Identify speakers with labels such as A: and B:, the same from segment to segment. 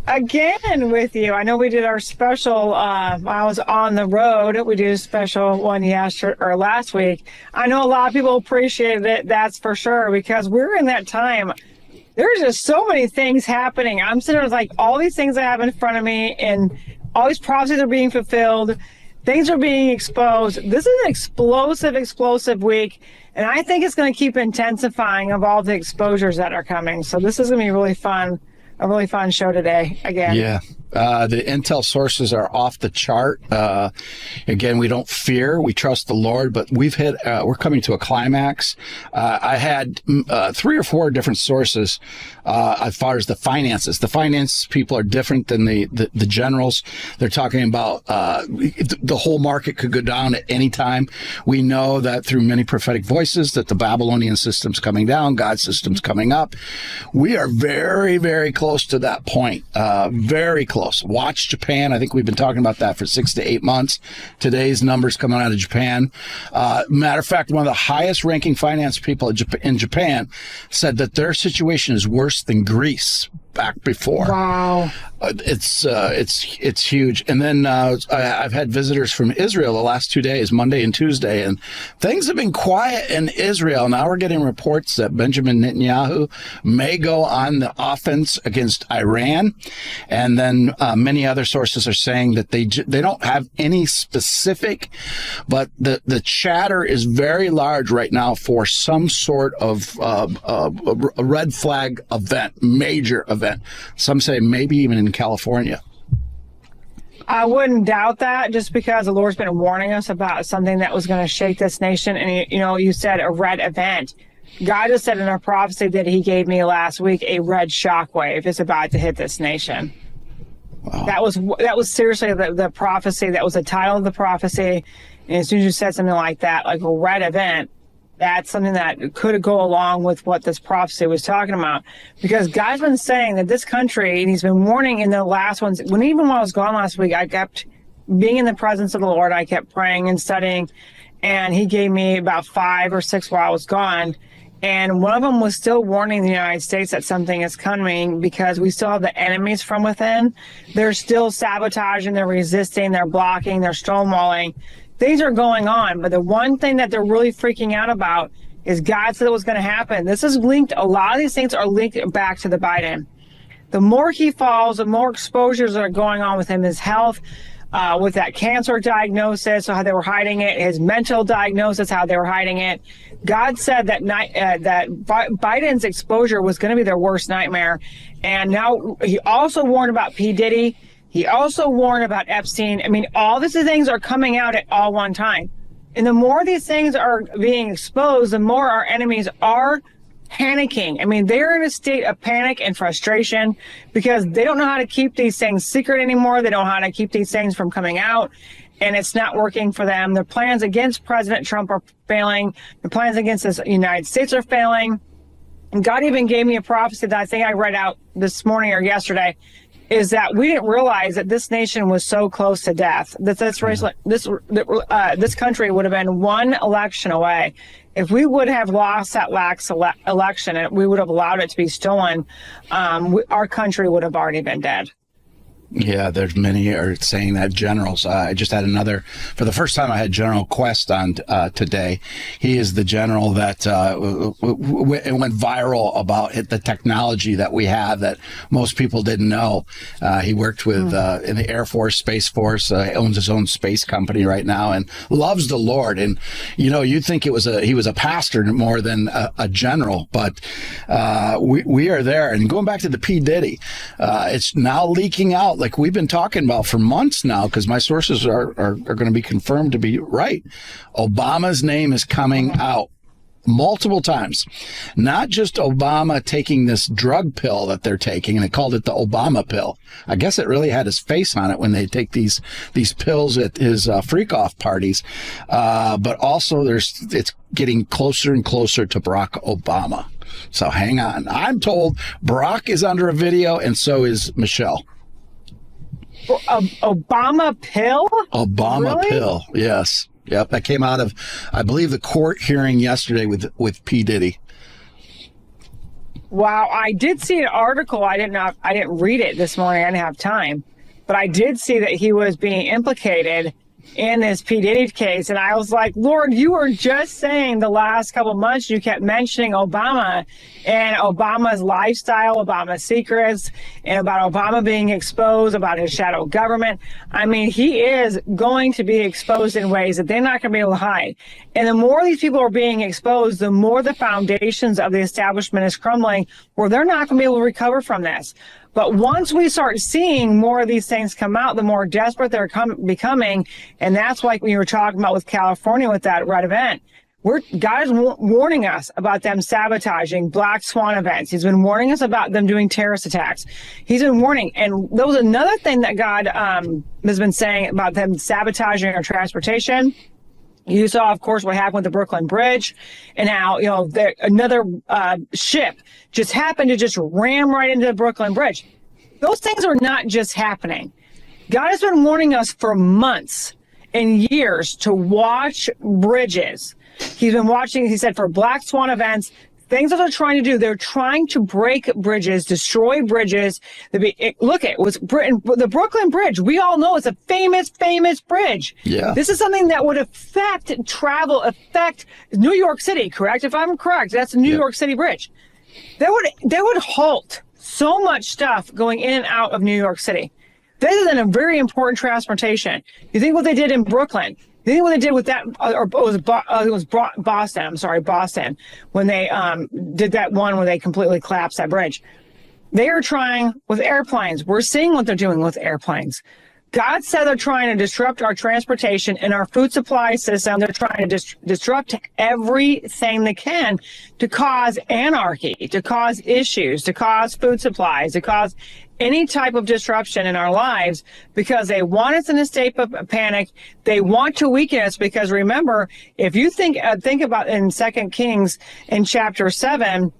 A: again with you. I know we did our special. I was on the road. We did a special one last week. I know a lot of people appreciated it. That's for sure, because we're in that time. There's just so many things happening. I'm sitting there like all these things I have in front of me, and all these prophecies are being fulfilled. Things are being exposed. This is an explosive week, and I think it's going to keep intensifying of all the exposures that are coming. So this is going to be really fun. A really fun show today again.
B: Yeah. The intel sources are off the chart. Again, we don't fear. We trust the Lord, but we're coming to a climax. I had 3 or 4 different sources as far as the finances. The finance people are different than the generals. They're talking about the whole market could go down at any time. We know that through many prophetic voices that the Babylonian system's coming down, God's system's coming up. We are very, very close to that point. Very close. Watch Japan. I think we've been talking about that for 6 to 8 months. Today's numbers coming out of Japan. Matter of fact, one of the highest ranking finance people in Japan said that their situation is worse than Greece back before.
A: Wow.
B: It's huge. And then I've had visitors from Israel the last 2 days, Monday and Tuesday, and things have been quiet in Israel. Now we're getting reports that Benjamin Netanyahu may go on the offense against Iran. And then many other sources are saying that they don't have any specific, but the chatter is very large right now for some sort of a red flag event, major event. Some say maybe even in California.
A: I wouldn't doubt that, just because the Lord's been warning us about something that was going to shake this nation. And, you said a red event. God has said in a prophecy that he gave me last week, a red shockwave is about to hit this nation. Wow. That was seriously the prophecy. That was the title of the prophecy. And as soon as you said something like that, like a red event, that's something that could go along with what this prophecy was talking about. Because God's been saying that this country, and he's been warning in the last ones, even when I was gone last week, I kept being in the presence of the Lord. I kept praying and studying, and he gave me about 5 or 6 while I was gone. And one of them was still warning the United States that something is coming, because we still have the enemies from within. They're still sabotaging, they're resisting, they're blocking, they're stonewalling. Things are going on, but the one thing that they're really freaking out about is God said it was going to happen. This is linked. A lot of these things are linked back to the Biden. The more he falls, the more exposures are going on with him, his health, with that cancer diagnosis, how they were hiding it, his mental diagnosis, how they were hiding it. God said that Biden's exposure was going to be their worst nightmare. And now he also warned about P. Diddy. He also warned about Epstein. I mean, all these things are coming out at all one time. And the more these things are being exposed, the more our enemies are panicking. I mean, they're in a state of panic and frustration because they don't know how to keep these things secret anymore. They don't know how to keep these things from coming out, and it's not working for them. Their plans against President Trump are failing. The plans against the United States are failing. And God even gave me a prophecy that I think I read out this morning or yesterday, is that we didn't realize that this nation was so close to death, that this country would have been one election away. If we would have lost that last election and we would have allowed it to be stolen, our country would have already been dead.
B: Yeah, there's many are saying that. Generals. I just had another, for the first time I had General Quest on today. He is the general that went viral about the technology that we have that most people didn't know. He worked with in the Air Force, Space Force, owns his own space company right now and loves the Lord. And, you'd think he was a pastor more than a general, but we are there. And going back to the P. Diddy, it's now leaking out, like we've been talking about for months now, because my sources are going to be confirmed to be right. Obama's name is coming out multiple times. Not just Obama taking this drug pill that they're taking, and they called it the Obama pill. I guess it really had his face on it when they take these pills at his freak-off parties. But also it's getting closer and closer to Barack Obama. So hang on. I'm told Barack is under a video, and so is Michelle.
A: Obama pill?
B: Obama
A: really?
B: Pill, yes. Yep, that came out of, I believe, the court hearing yesterday with P. Diddy.
A: Wow, I did see an article. I didn't read it this morning. I didn't have time, but I did see that he was being implicated in this P. Diddy case. And I was like, Lord, you were just saying the last couple of months, you kept mentioning Obama and Obama's lifestyle, Obama's secrets, and about Obama being exposed, about his shadow government. I mean, he is going to be exposed in ways that they're not going to be able to hide. And the more these people are being exposed, the more the foundations of the establishment is crumbling, where they're not going to be able to recover from this. But once we start seeing more of these things come out, the more desperate they're becoming. And that's like when you were talking about with California with that red event. God is warning us about them sabotaging black swan events. He's been warning us about them doing terrorist attacks. He's been warning. And there was another thing that God has been saying about them sabotaging our transportation. You saw, of course, what happened with the Brooklyn Bridge, and how, another ship just happened to just ram right into the Brooklyn Bridge. Those things are not just happening. God has been warning us for months and years to watch bridges. He's been watching, he said, for black swan events, things that they're trying to do. They're trying to break bridges, destroy bridges. Look, it was the Brooklyn Bridge. We all know it's a famous, famous bridge.
B: Yeah.
A: This is something that would affect travel, affect New York City, correct? If I'm correct, that's the New York City Bridge. They would halt so much stuff going in and out of New York City. This is a very important transportation. You think what they did in Brooklyn. You think what they did with that, it was Boston. I'm sorry, Boston, when they did that one where they completely collapsed that bridge. They are trying with airplanes. We're seeing what they're doing with airplanes. God said they're trying to disrupt our transportation and our food supply system. They're trying to disrupt everything they can to cause anarchy, to cause issues, to cause food supplies, to cause any type of disruption in our lives, because they want us in a state of panic. They want to weaken us, because remember, if you think about in 2 Kings in chapter 7,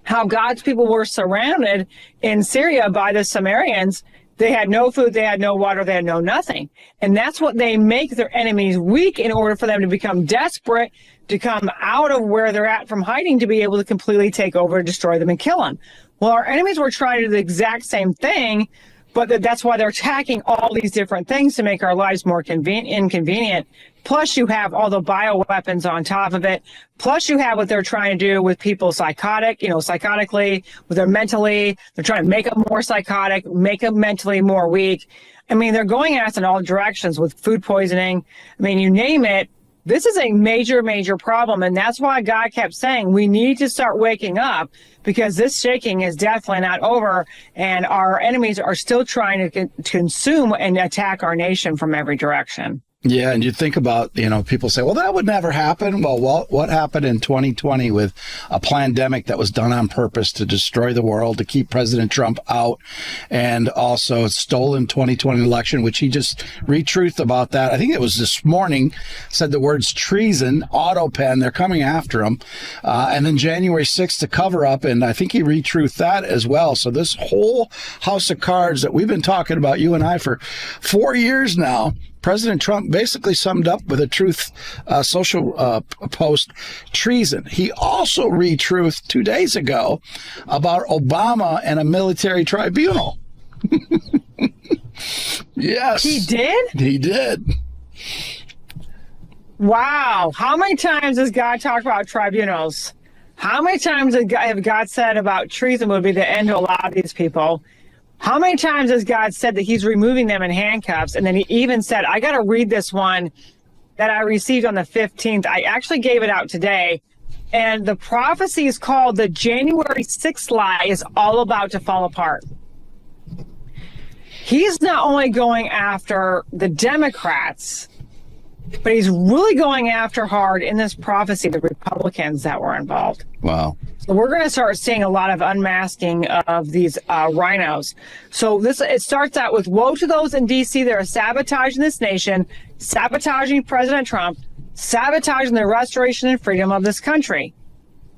A: how God's people were surrounded in Syria by the Sumerians. They had no food, they had no water, they had no nothing. And that's what they make their enemies weak, in order for them to become desperate, to come out of where they're at from hiding, to be able to completely take over, destroy them, and kill them. Well, our enemies were trying to do the exact same thing, but that's why they're attacking all these different things to make our lives more inconvenient. Plus, you have all the bioweapons on top of it. Plus, you have what they're trying to do with people psychotically, with their mentally. They're trying to make them more psychotic, make them mentally more weak. I mean, they're going at us in all directions with food poisoning. I mean, you name it. This is a major, major problem. And that's why God kept saying we need to start waking up, because this shaking is definitely not over. And our enemies are still trying to consume and attack our nation from every direction.
B: Yeah, and you think about, people say, well, that would never happen. Well, what happened in 2020 with a pandemic that was done on purpose to destroy the world, to keep President Trump out, and also a stolen 2020 election, which he just retruthed about that. I think it was this morning, said the words treason, autopen, they're coming after him. And then January 6th to cover up, and I think he retruthed that as well. So this whole house of cards that we've been talking about, you and I, for 4 years now, President Trump basically summed up with a Truth Social post, treason. He also retruthed 2 days ago about Obama and a military tribunal. Yes.
A: He did?
B: He did.
A: Wow. How many times has God talked about tribunals? How many times have God said about treason would be the end to a lot of these people? How many times has God said that he's removing them in handcuffs? And then he even said, I got to read this one that I received on the 15th. I actually gave it out today. And the prophecy is called the January 6th lie is all about to fall apart. He's not only going after the Democrats, but he's really going after hard in this prophecy the Republicans that were involved.
B: Wow.
A: So we're going to start seeing a lot of unmasking of these rhinos. So it starts out with woe to those in D.C. that are sabotaging this nation, sabotaging President Trump, sabotaging the restoration and freedom of this country.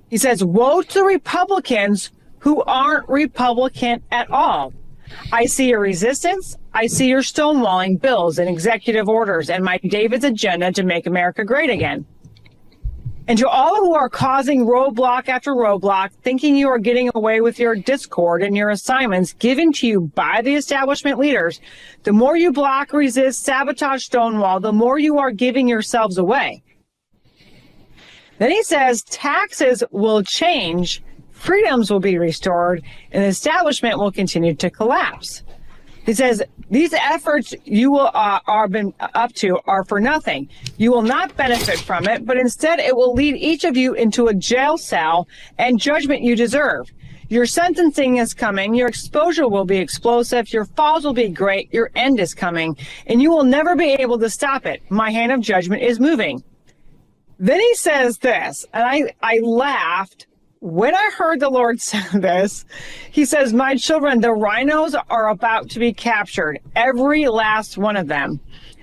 A: He says, woe to the Republicans who aren't Republican at all. I see your resistance. I see your stonewalling bills and executive orders and my David's agenda to make America great again. And to all who are causing roadblock after roadblock, thinking you are getting away with your discord and your assignments given to you by the establishment leaders, the more you block, resist, sabotage, stonewall, the more you are giving yourselves away. Then he says taxes will change, freedoms will be restored, and the establishment will continue to collapse. He says, these efforts you will are been up to are for nothing. You will not benefit from it, but instead it will lead each of you into a jail cell and judgment you deserve. Your sentencing is coming. Your exposure will be explosive. Your falls will be great. Your end is coming, and you will never be able to stop it. My hand of judgment is moving. Then he says this, and I laughed. When I heard the Lord say this, he says, my children, the rhinos are about to be captured, every last one of them.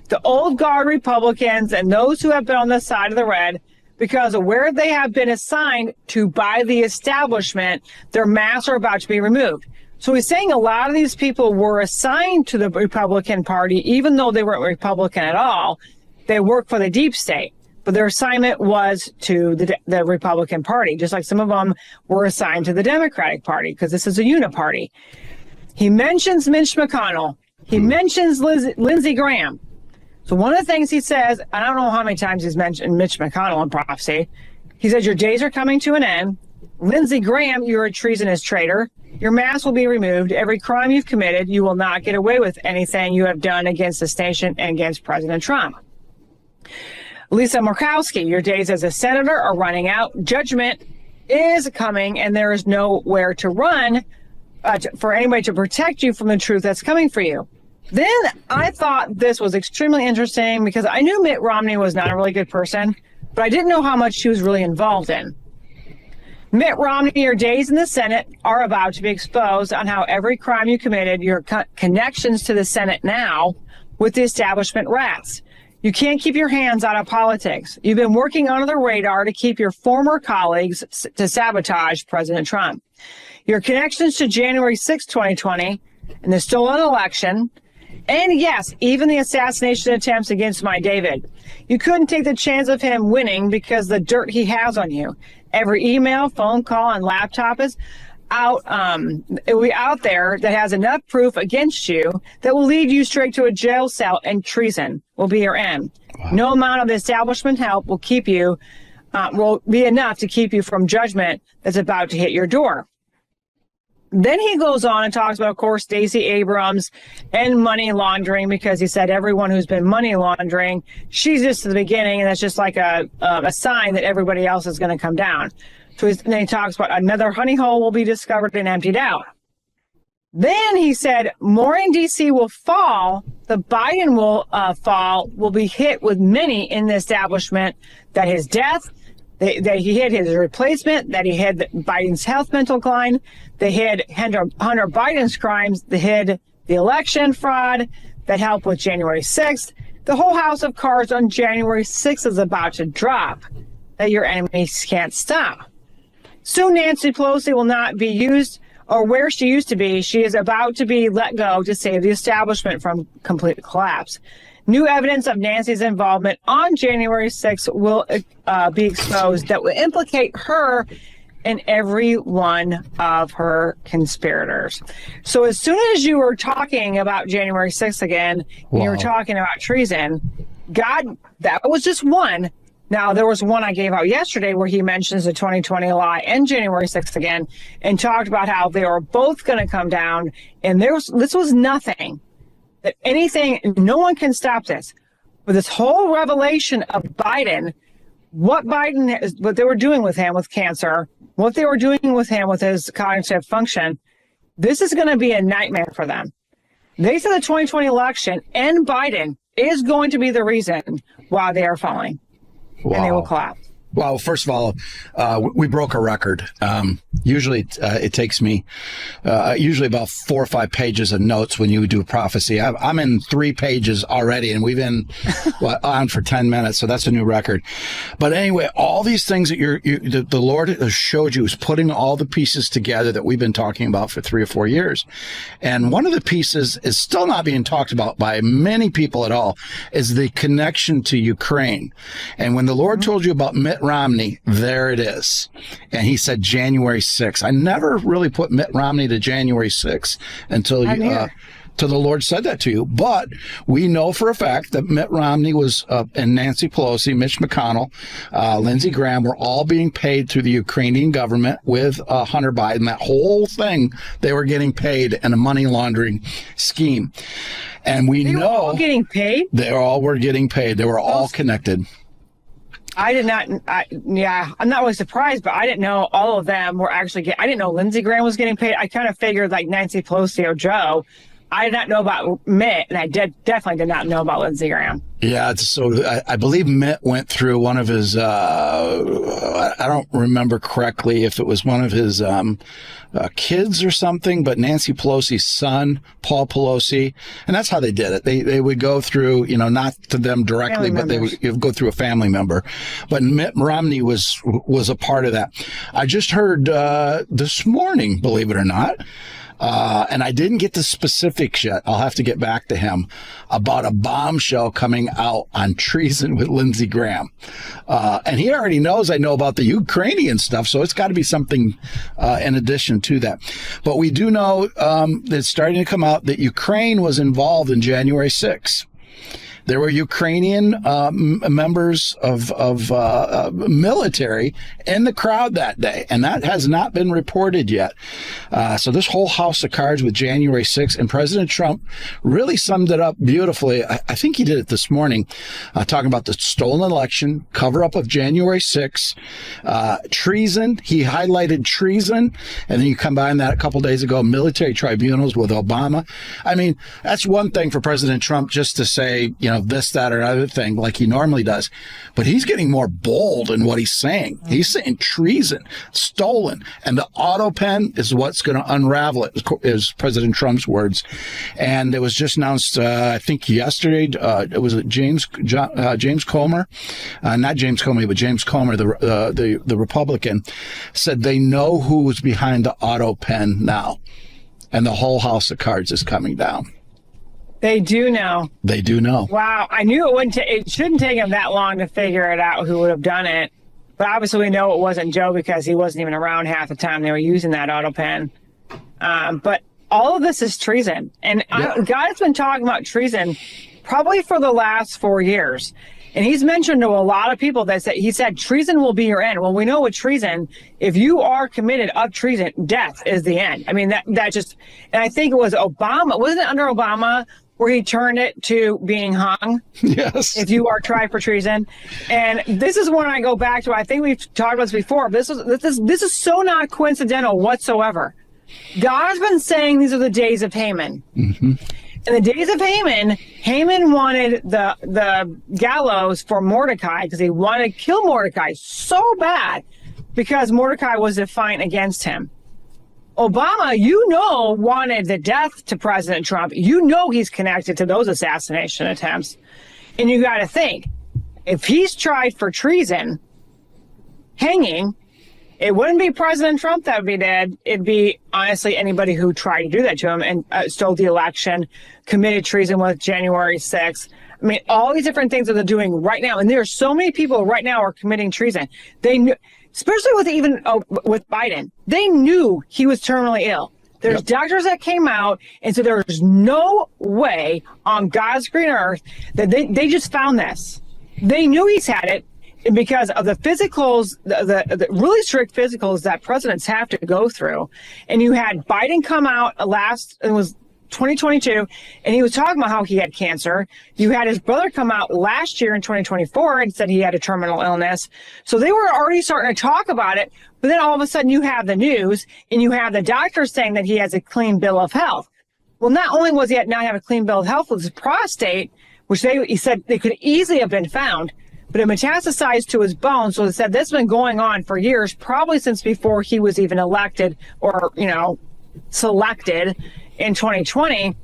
A: The old guard Republicans and those who have been on the side of the red, because of where they have been assigned to by the establishment, their masks are about to be removed. So he's saying a lot of these people were assigned to the Republican Party, even though they weren't Republican at all. They work for the deep state. But their assignment was to the Republican Party, just like some of them were assigned to the Democratic Party, because this is a uniparty. He mentions Mitch McConnell. He mentions Lindsey Graham. So one of the things he says, I don't know how many times he's mentioned Mitch McConnell in prophecy. He says, your days are coming to an end. Lindsey Graham, you're a treasonous traitor. Your mask will be removed. Every crime you've committed, you will not get away with anything you have done against this nation and against President Trump. Lisa Murkowski, your days as a senator are running out. Judgment is coming, and there is nowhere to run for anybody to protect you from the truth that's coming for you. Then I thought this was extremely interesting because I knew Mitt Romney was not a really good person, but I didn't know how much he was really involved in. Mitt Romney, your days in the Senate are about to be exposed on how every crime you committed, your connections to the Senate now with the establishment rats. You can't keep your hands out of politics. You've been working under the radar to keep your former colleagues to sabotage President Trump. Your connections to January 6, 2020, and the stolen election, and yes, even the assassination attempts against my David. You couldn't take the chance of him winning because the dirt he has on you. Every email, phone call, and laptop is out it will be out there that has enough proof against you that will lead you straight to a jail cell, and treason will be your end. Wow. No amount of establishment help will keep you will be enough to keep you from judgment that's about to hit your door. Then he goes on and talks about, of course, Stacey Abrams and money laundering, because he said everyone who's been money laundering, she's just at the beginning, and that's just like a sign that everybody else is going to come down. So then he talks about another honey hole will be discovered and emptied out. Then he said more in D.C. will fall. The Biden will be hit with many in the establishment, that his death, that he hid his replacement, that he hid Biden's health mental decline, they hid Hunter Biden's crimes, they hid the election fraud that helped with January 6th. The whole house of cards on January 6th is about to drop that your enemies can't stop. Soon Nancy Pelosi will not be used or where she used to be. She is about to be let go to save the establishment from complete collapse. New evidence of Nancy's involvement on January 6th will be exposed that will implicate her and every one of her conspirators. So as soon as you were talking about January 6th again, and you were talking about treason, God, that was just one. Now, there was one I gave out yesterday where he mentions the 2020 lie and January 6th again, and talked about how they were both going to come down. And this was nothing. That anything, no one can stop this. But this whole revelation of Biden, what they were doing with him with cancer, what they were doing with him with his cognitive function, this is going to be a nightmare for them. They said the 2020 election and Biden is going to be the reason why they are falling. Wow. And they will collapse.
B: Well, first of all, we broke a record. Usually it takes me usually about 4 or 5 pages of notes when you do prophecy. I'm in 3 pages already, and we've been on for 10 minutes, so that's a new record. But anyway, all these things that the Lord has showed you is putting all the pieces together that we've been talking about for 3 or 4 years. And one of the pieces is still not being talked about by many people at all, is the connection to Ukraine. And when the Lord told you about Mitt Romney, there it is. And he said January 6th. I never really put Mitt Romney to January 6th until you, till the Lord said that to you. But we know for a fact that Mitt Romney was, and Nancy Pelosi, Mitch McConnell, Lindsey Graham were all being paid through the Ukrainian government with Hunter Biden. That whole thing, they were getting paid in a money laundering scheme. And we know
A: were all getting paid.
B: They all were getting paid. They were all connected.
A: I did not. I'm not really surprised, but I didn't know all of them were actually I didn't know Lindsey Graham was getting paid. I kind of figured like Nancy Pelosi or Joe. I did not know about Mitt, and I definitely did not know about Lindsey Graham.
B: Yeah, so I believe Mitt went through one of his, I don't remember correctly if it was one of his kids or something, but Nancy Pelosi's son, Paul Pelosi, and that's how they did it. They would go through, not to them directly, but they would go through a family member. But Mitt Romney was a part of that. I just heard this morning, believe it or not, and I didn't get the specifics yet. I'll have to get back to him about a bombshell coming out on treason with Lindsey Graham. And he already knows I know about the Ukrainian stuff, so it's got to be something in addition to that. But we do know that it's starting to come out that Ukraine was involved in January 6th. There were Ukrainian members of military in the crowd that day, and that has not been reported yet. So this whole house of cards with January 6th, and President Trump really summed it up beautifully. I think he did it this morning, talking about the stolen election, cover-up of January 6th, treason. He highlighted treason, and then you combine that a couple days ago, military tribunals with Obama. I mean, that's one thing for President Trump just to say, this, that, or other thing like he normally does. But he's getting more bold in what he's saying. He's saying treason, stolen, and the auto pen is what's going to unravel it, is President Trump's words. And it was just announced, I think yesterday, it was James Comer, not James Comey, but James Comer, the Republican, said they know who was behind the auto pen now. And the whole house of cards is coming down.
A: They do know.
B: They do know.
A: Wow. I knew it shouldn't take him that long to figure it out who would have done it. But obviously we know it wasn't Joe because he wasn't even around half the time they were using that auto pen. But all of this is treason. And God has been talking about treason probably for the last 4 years. And he's mentioned to a lot of people that he said treason will be your end. Well, we know with treason, if you are committed of treason, death is the end. I mean, that just, and I think it was Obama, wasn't it under Obama where he turned it to being hung?
B: Yes.
A: If you are tried for treason. And this is when I go back to, I think we've talked about this before, but this is so not coincidental whatsoever. God has been saying these are the days of Haman. Mm-hmm. In the days of Haman wanted the gallows for Mordecai because he wanted to kill Mordecai so bad because Mordecai was defiant against him. Obama, wanted the death to President Trump. He's connected to those assassination attempts. And you got to think, if he's tried for treason, hanging, it wouldn't be President Trump that would be dead. It'd be, honestly, anybody who tried to do that to him and stole the election, committed treason with January 6th. I mean, all these different things that they're doing right now. And there are so many people right now are committing treason. They knew, especially with Biden, they knew he was terminally ill. There's doctors that came out, and so there's no way on God's green earth that they just found this. They knew he's had it. Because of the physicals, the really strict physicals that presidents have to go through. And you had Biden come out it was 2022, and he was talking about how he had cancer. You had his brother come out last year in 2024 and said he had a terminal illness. So they were already starting to talk about it. But then all of a sudden you have the news and you have the doctor saying that he has a clean bill of health. Well, not only was he not have a clean bill of health with his prostate, which he said they could easily have been found, but it metastasized to his bones. So they said this has been going on for years, probably since before he was even elected or, selected in 2020,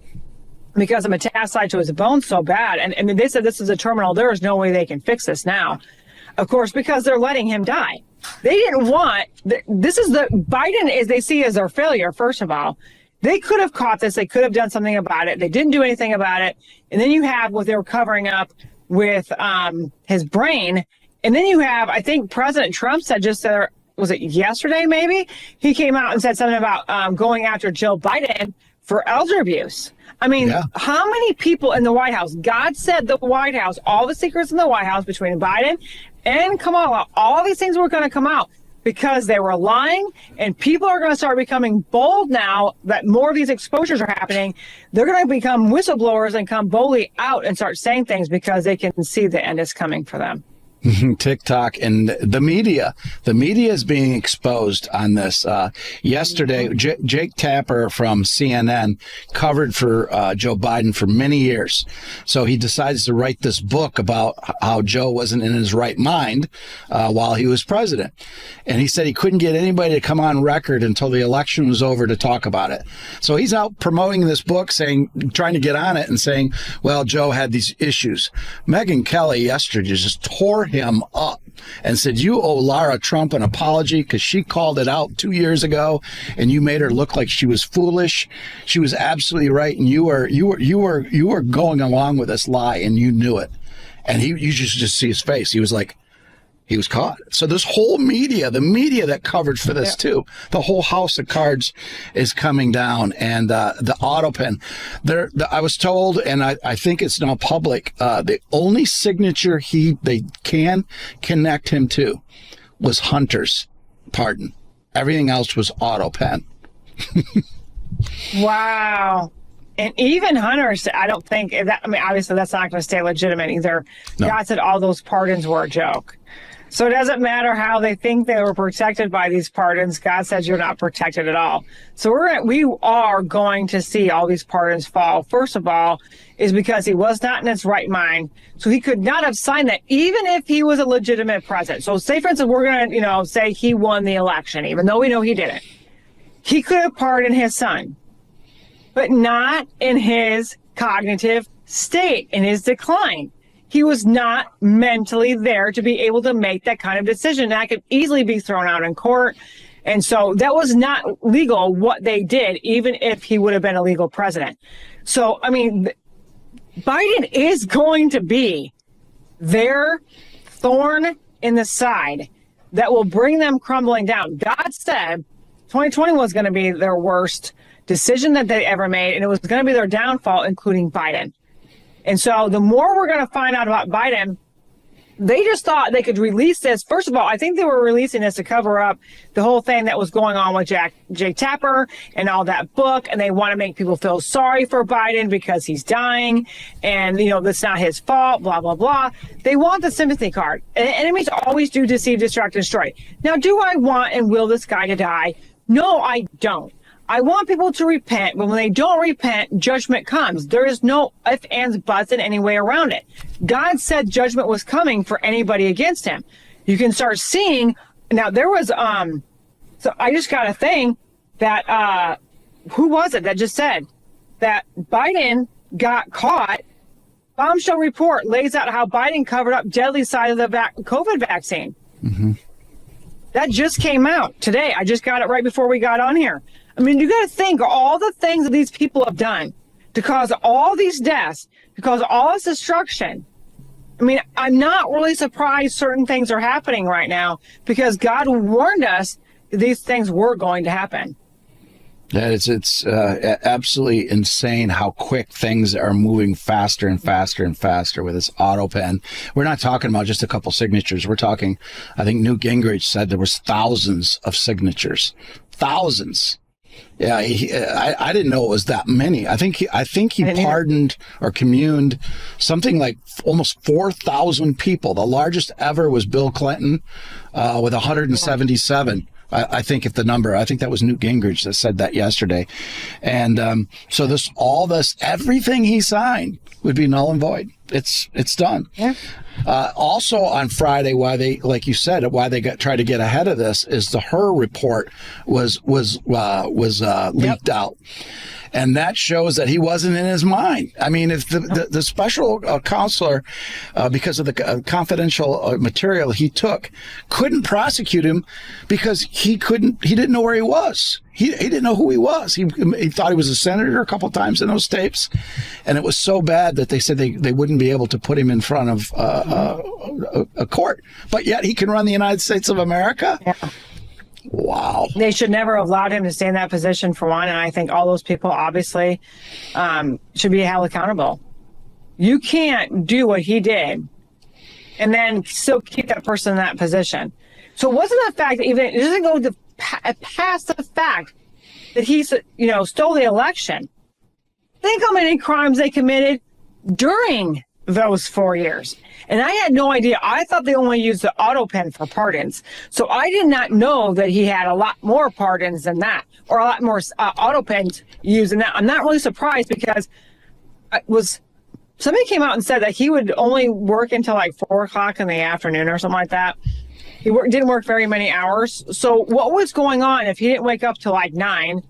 A: because it metastasized to his bones so bad. And they said this is a terminal. There is no way they can fix this now. Of course, because they're letting him die. They didn't want, Biden they see as their failure, first of all. They could have caught this. They could have done something about it. They didn't do anything about it. And then you have what they were covering up with his brain And then you have, I think President Trump said just there, was it yesterday maybe? He came out and said something about going after Joe Biden for elder abuse. I mean, how many people in the White House? God said the White House, all the secrets in the White House between Biden and Kamala, all these things were going to come out because they were lying, and people are going to start becoming bold now that more of these exposures are happening. They're going to become whistleblowers and come boldly out and start saying things because they can see the end is coming for them.
B: TikTok and the media. The media is being exposed on this. Yesterday, Jake Tapper from CNN covered for Joe Biden for many years. So he decides to write this book about how Joe wasn't in his right mind while he was president. And he said he couldn't get anybody to come on record until the election was over to talk about it. So he's out promoting this book, trying to get on it and saying, well, Joe had these issues. Megyn Kelly yesterday just tore him up and said, you owe Lara Trump an apology because she called it out 2 years ago and you made her look like she was foolish. She was absolutely right, and you were going along with this lie and you knew it. And you just see his face. He was like, he was caught. So this whole media, the media that covered for this too, the whole house of cards is coming down. And the auto pen, I was told, and I think it's now public, the only signature they can connect him to was Hunter's pardon. Everything else was auto pen.
A: Wow. And even Hunter's, I don't think that, I mean, obviously that's not going to stay legitimate either. No. God said all those pardons were a joke. So it doesn't matter how they think they were protected by these pardons. God says you're not protected at all. So we are going to see all these pardons fall. First of all, is because he was not in his right mind. So he could not have signed that even if he was a legitimate president. So say, for instance, we're going to, say he won the election, even though we know he didn't. He could have pardoned his son, but not in his cognitive state, in his decline. He was not mentally there to be able to make that kind of decision. That could easily be thrown out in court. And so that was not legal what they did, even if he would have been a legal president. So, I mean, Biden is going to be their thorn in the side that will bring them crumbling down. God said 2020 was going to be their worst decision that they ever made, and it was going to be their downfall, including Biden. And so the more we're going to find out about Biden, they just thought they could release this. First of all, I think they were releasing this to cover up the whole thing that was going on with Jake Tapper and all that book. And they want to make people feel sorry for Biden because he's dying. And, that's not his fault, blah, blah, blah. They want the sympathy card. And enemies always do deceive, distract, and destroy. Now, do I want and will this guy to die? No, I don't. I want people to repent, but when they don't repent, judgment comes. There is no ifs, ands, buts in any way around it. God said judgment was coming for anybody against him. You can start seeing, now there was, so I just got a thing that, who was it that just said that Biden got caught? Bombshell report lays out how Biden covered up deadly side of the COVID vaccine. Mm-hmm. That just came out today. I just got it right before we got on here. I mean, you got to think all the things that these people have done to cause all these deaths, to cause all this destruction. I mean, I'm not really surprised certain things are happening right now because God warned us these things were going to happen.
B: Yeah, it's absolutely insane how quick things are moving faster and faster and faster with this auto pen. We're not talking about just a couple signatures. We're talking, I think Newt Gingrich said there was thousands of signatures. Thousands. Yeah, I didn't know it was that many. I think he pardoned or communed something like almost 4,000 people. The largest ever was Bill Clinton with 177. I think I think that was Newt Gingrich that said that yesterday. And so everything he signed would be null and void. It's done. Yeah. Also on Friday, why they, like you said, why they tried to get ahead of this is the Hur report was leaked out. And that shows that he wasn't in his mind. I mean, if the special counselor, because of the confidential material he took, couldn't prosecute him because he didn't know where he was. He didn't know who he was. He thought he was a senator a couple times in those tapes. And it was so bad that they said they wouldn't be able to put him in front of a court, but yet he can run the United States of America.
A: Yeah.
B: Wow.
A: They should never have allowed him to stay in that position, for one. And I think all those people obviously should be held accountable. You can't do what he did and then still keep that person in that position. So it wasn't the fact that even it doesn't go past the fact that he, stole the election. Think how many crimes they committed during those 4 years. And I had no idea. I thought they only used the auto pen for pardons. So I did not know that he had a lot more pardons than that, or a lot more auto pens used than that. I'm not really surprised, because somebody came out and said that he would only work until like 4 o'clock in the afternoon or something like that. He didn't work very many hours. So what was going on if he didn't wake up till like 9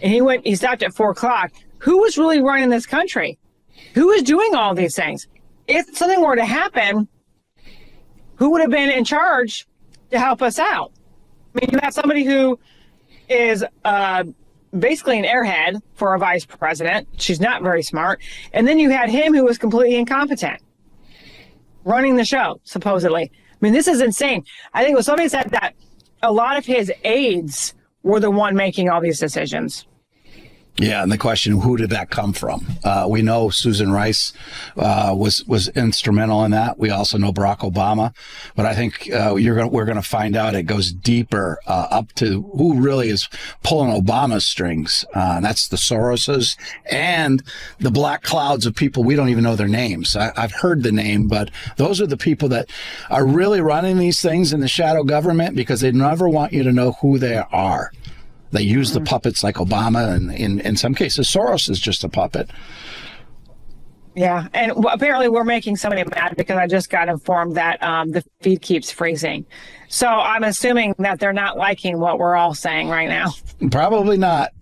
A: and he stopped at 4 o'clock? Who was really running this country? Who was doing all these things? If something were to happen, who would have been in charge to help us out? I mean, you have somebody who is basically an airhead for a vice president. She's not very smart. And then you had him who was completely incompetent running the show, supposedly. I mean, this is insane. I think somebody said that a lot of his aides were the one making all these decisions.
B: Yeah, and the question, who did that come from? We know Susan Rice was instrumental in that. We also know Barack Obama, but I think we're going to find out it goes deeper up to who really is pulling Obama's strings. That's the Soroses and the black clouds of people we don't even know their names. I've heard the name, but those are the people that are really running these things in the shadow government, because they never want you to know who they are. They use the puppets like Obama, and in some cases, Soros is just a puppet.
A: Yeah, and apparently we're making somebody mad, because I just got informed that the feed keeps freezing. So I'm assuming that they're not liking what we're all saying right now.
B: Probably not.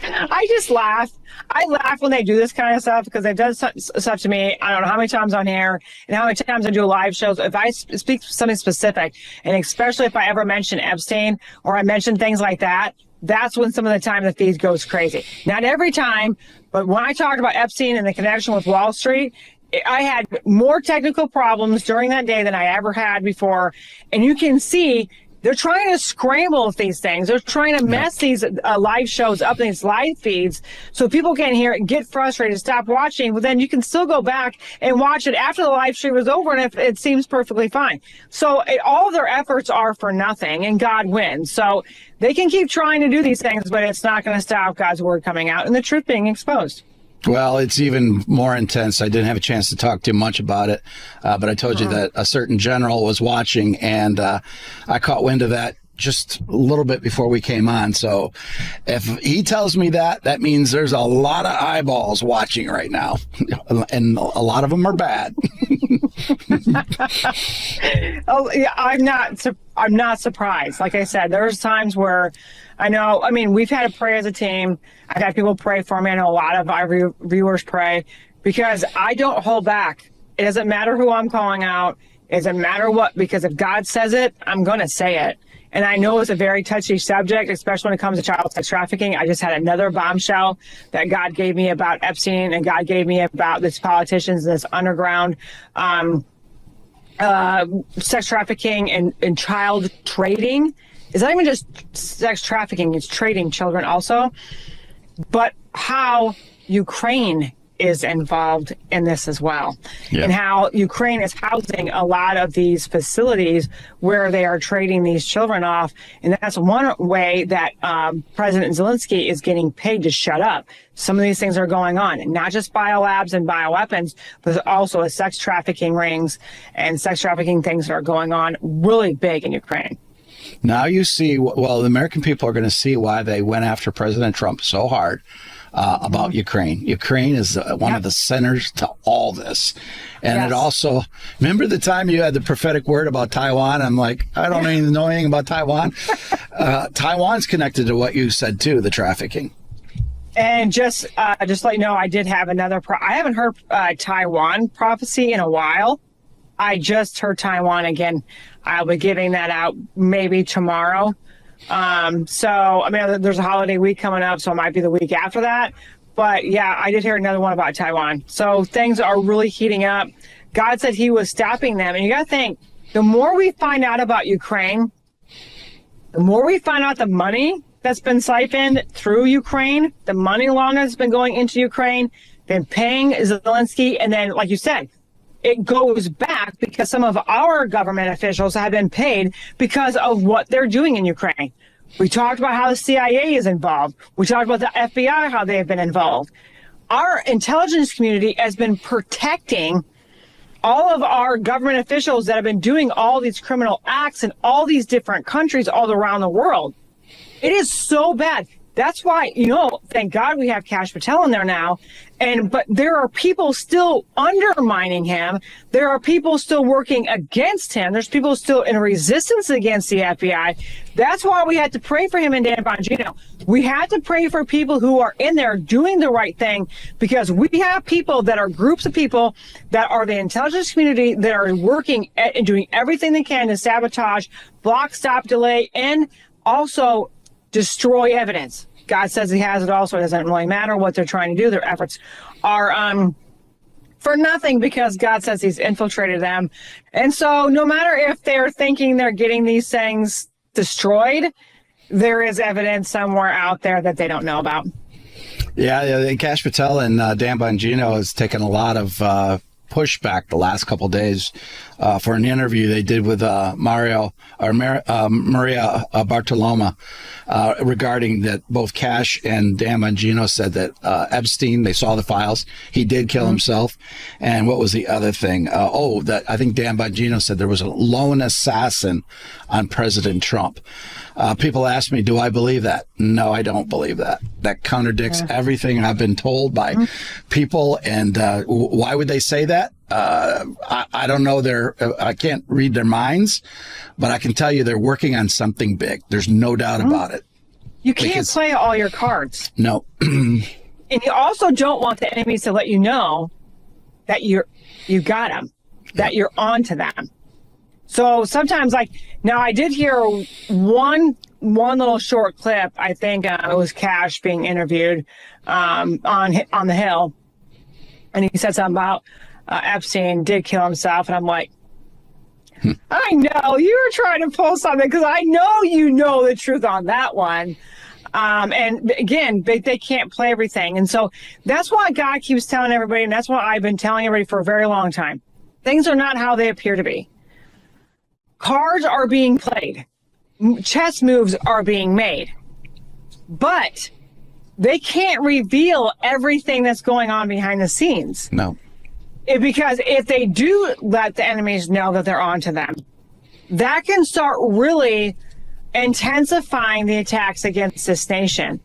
A: I just laugh. I laugh when they do this kind of stuff, because they've done stuff to me. I don't know how many times on here and how many times I do live shows. If I speak something specific, and especially if I ever mention Epstein or I mention things like that, that's when some of the time the feed goes crazy. Not every time, but when I talked about Epstein and the connection with Wall Street, I had more technical problems during that day than I ever had before. And you can see they're trying to scramble these things. They're trying to mess these live shows up in these live feeds so people can't hear it and get frustrated, stop watching. But then you can still go back and watch it after the live stream is over, and if it seems perfectly fine. So all of their efforts are for nothing, and God wins. So they can keep trying to do these things, but it's not going to stop God's word coming out and the truth being exposed.
B: Well, it's even more intense. I didn't have a chance to talk too much about it, but I told you that a certain general was watching, and I caught wind of that just a little bit before we came on. So if he tells me that, that means there's a lot of eyeballs watching right now, and a lot of them are bad.
A: Oh, yeah, I'm not surprised. Like I said, there's times where we've had to pray as a team. I've had people pray for me. I know a lot of our viewers pray, because I don't hold back. It doesn't matter who I'm calling out. It doesn't matter what, because if God says it, I'm going to say it. And I know it's a very touchy subject, especially when it comes to child sex trafficking. I just had another bombshell that God gave me about Epstein, and God gave me about these politicians, this underground sex trafficking and child trading. It's not even just sex trafficking, it's trading children also. But how Ukraine is involved in this as well. Yeah. And how Ukraine is housing a lot of these facilities where they are trading these children off. And that's one way that President Zelensky is getting paid to shut up. Some of these things are going on, and not just biolabs and bioweapons, but also sex trafficking rings and sex trafficking things that are going on really big in Ukraine.
B: Now you see, well, the American people are going to see why they went after President Trump so hard about Ukraine. Ukraine is one of the centers to all this. And it also, remember the time you had the prophetic word about Taiwan? I'm like, I don't even know anything about Taiwan. Taiwan's connected to what you said too, the trafficking.
A: And just let you know, I did have another, I haven't heard Taiwan prophecy in a while. I just heard Taiwan again. I'll be giving that out maybe tomorrow. There's a holiday week coming up, so it might be the week after that. But yeah, I did hear another one about Taiwan. So things are really heating up. God said he was stopping them. And you got to think, the more we find out about Ukraine, the more we find out the money that's been siphoned through Ukraine, the money laundering that's been going into Ukraine, been paying Zelensky, and then, like you said, it goes back because some of our government officials have been paid because of what they're doing in Ukraine. We talked about how the CIA is involved. We talked about the FBI, how they have been involved. Our intelligence community has been protecting all of our government officials that have been doing all these criminal acts in all these different countries all around the world. It is so bad. That's why, thank God we have Kash Patel in there now. But there are people still undermining him. There are people still working against him. There's people still in resistance against the FBI. That's why we had to pray for him and Dan Bongino. We had to pray for people who are in there doing the right thing, because we have people that are groups of people that are the intelligence community that are working and doing everything they can to sabotage, block, stop, delay, and also destroy evidence. God says he has it all, so it doesn't really matter what they're trying to do. Their efforts are for nothing, because God says he's infiltrated them. And so no matter if they're thinking they're getting these things destroyed, there is evidence somewhere out there that they don't know about.
B: Yeah, Kash Patel and Dan Bongino has taken a lot of pushback the last couple of days for an interview they did with Maria Bartoloma regarding that both Kash and Dan Bongino said that Epstein, they saw the files, he did kill himself. And what was the other thing? That I think Dan Bongino said there was a lone assassin on President Trump. People ask me, do I believe that? No, I don't believe that. That contradicts everything I've been told by people. And why would they say that? I don't know. I can't read their minds, but I can tell you they're working on something big. There's no doubt about it.
A: You can't play all your cards.
B: No.
A: And you also don't want the enemies to let you know that you got them, that you're on to them. So sometimes, now I did hear one little short clip. I think it was Kash being interviewed on the Hill, and he said something about Epstein did kill himself, and I'm like, I know you were trying to pull something, because I know you know the truth on that one. And again, they can't play everything, and so that's why God keeps telling everybody, and that's why I've been telling everybody for a very long time. Things are not how they appear to be. Cards are being played. Chess moves are being made. But they can't reveal everything that's going on behind the scenes.
B: No.
A: Because if they do let the enemies know that they're onto them, that can start really intensifying the attacks against this nation.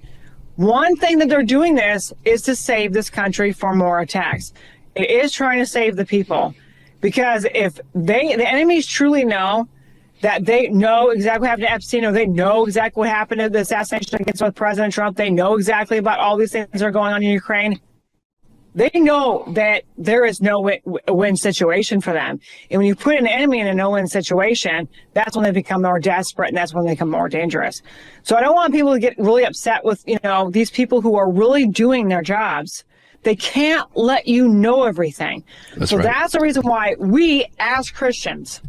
A: One thing that they're doing this is to save this country from more attacks. It is trying to save the people. Because if the enemies truly know that they know exactly what happened to Epstein, or they know exactly what happened to the assassination against President Trump, they know exactly about all these things that are going on in Ukraine, they know that there is no win situation for them. And when you put an enemy in a no-win situation, that's when they become more desperate, and that's when they become more dangerous. So I don't want people to get really upset with, these people who are really doing their jobs. They can't let you know everything. That's right. That's the reason why we, as Christians,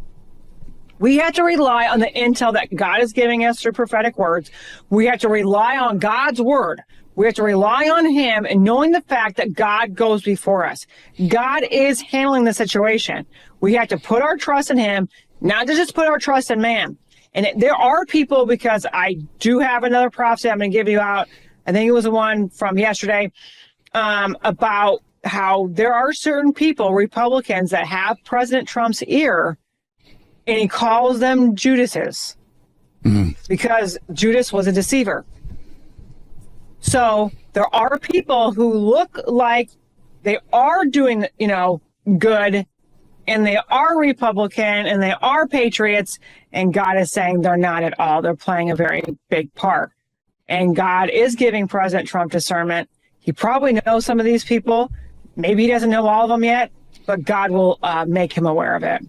A: we have to rely on the intel that God is giving us through prophetic words. We have to rely on God's word. We have to rely on him, and knowing the fact that God goes before us. God is handling the situation. We have to put our trust in him, not to just put our trust in man. And there are people, because I do have another prophecy I'm going to give you out. I think it was the one from yesterday. About how there are certain people, Republicans, that have President Trump's ear, and he calls them Judases because Judas was a deceiver. So there are people who look like they are doing, good, and they are Republican, and they are patriots, and God is saying they're not at all. They're playing a very big part. And God is giving President Trump discernment. He probably knows some of these people. Maybe he doesn't know all of them yet, but God will make him aware of it.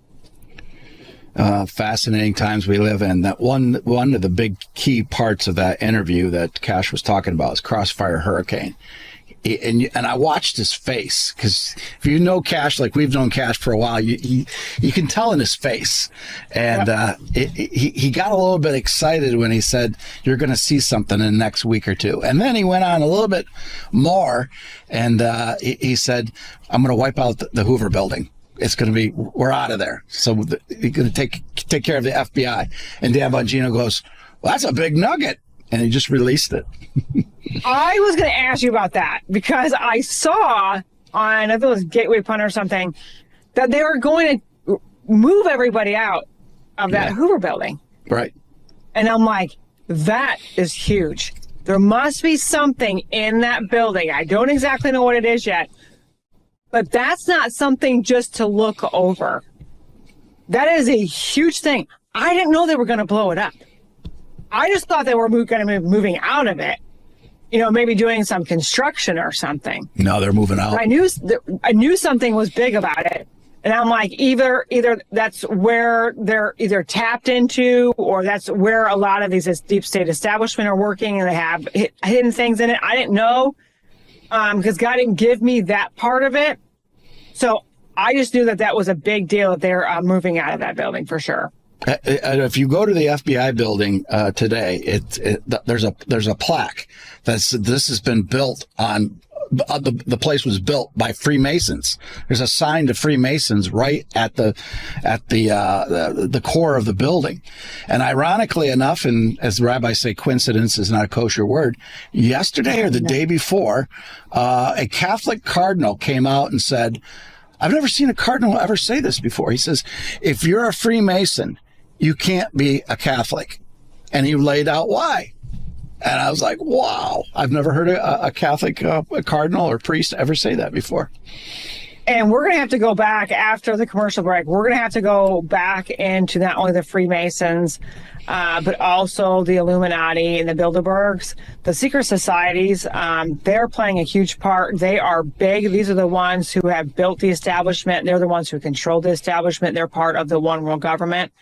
B: Fascinating times we live in. That one of the big key parts of that interview that Kash was talking about is Crossfire Hurricane. and I watched his face, because if you know Cash like we've known Cash for a while, you can tell in his face. And he got a little bit excited when he said, "You're going to see something in the next week or two." And then he went on a little bit more, and he said, "I'm going to wipe out the Hoover Building. It's going to be, we're out of there. So he's going to take care of the FBI." And Dan Bongino goes, "Well, that's a big nugget." And he just released it.
A: I was going to ask you about that, because I saw on, I think it was Gateway Pundit or something, that they were going to move everybody out of that Hoover Building.
B: Right.
A: And I'm like, that is huge. There must be something in that building. I don't exactly know what it is yet, but that's not something just to look over. That is a huge thing. I didn't know they were going to blow it up. I just thought they were going to be moving out of it. You know, maybe doing some construction or something.
B: No, they're moving out.
A: I knew something was big about it. And I'm like, either that's where they're either tapped into, or that's where a lot of these deep state establishment are working, and they have hidden things in it. I didn't know, because God didn't give me that part of it. So I just knew that was a big deal, that they're moving out of that building for sure.
B: If you go to the FBI building today, there's a plaque this has been built on. The place was built by Freemasons. There's a sign to Freemasons right at the core of the building. And ironically enough, and as the rabbis say, coincidence is not a kosher word, yesterday or the day before, a Catholic cardinal came out and said, I've never seen a cardinal ever say this before. He says, if you're a Freemason, you can't be a Catholic. And he laid out why. And I was like, wow, I've never heard a Catholic a cardinal or priest ever say that before.
A: And we're going to have to go back after the commercial break. We're going to have to go back into not only the Freemasons, but also the Illuminati and the Bilderbergs, the secret societies. They're playing a huge part. They are big. These are the ones who have built the establishment. They're the ones who control the establishment. They're part of the one world government.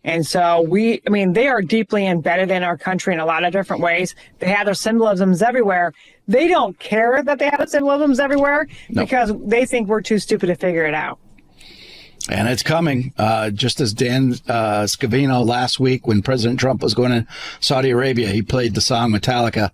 A: And so they are deeply embedded in our country in a lot of different ways. They have their symbolisms everywhere. They don't care that they have symbolisms everywhere because they think we're too stupid to figure it out.
B: And it's coming, just as Dan Scavino last week when President Trump was going to Saudi Arabia, he played the song Metallica,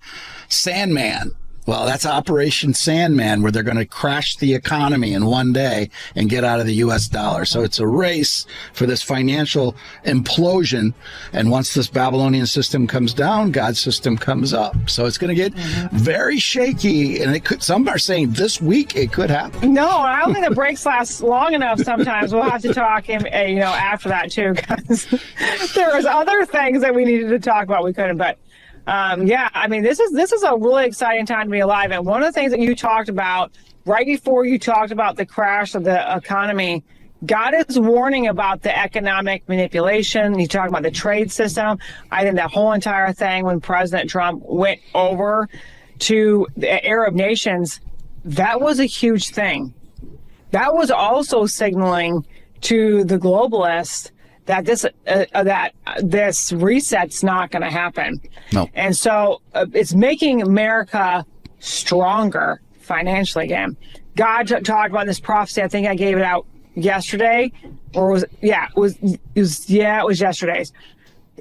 B: Sandman. Well, that's Operation Sandman, where they're going to crash the economy in one day and get out of the U.S. dollar. So it's a race for this financial implosion. And once this Babylonian system comes down, God's system comes up. So it's going to get very shaky. And some are saying this week it could happen.
A: No, I don't think the breaks last long enough sometimes. We'll have to talk after that, too, because there was other things that we needed to talk about. We couldn't, but. This is a really exciting time to be alive. And one of the things that you talked about right before you talked about the crash of the economy, God is warning about the economic manipulation. You talk about the trade system. I think that whole entire thing when President Trump went over to the Arab nations, that was a huge thing. That was also signaling to the globalists that this reset's not going to happen.
B: No.
A: And so it's making America stronger financially again. God talked about this prophecy. I think I gave it out yesterday, or it was yesterday's.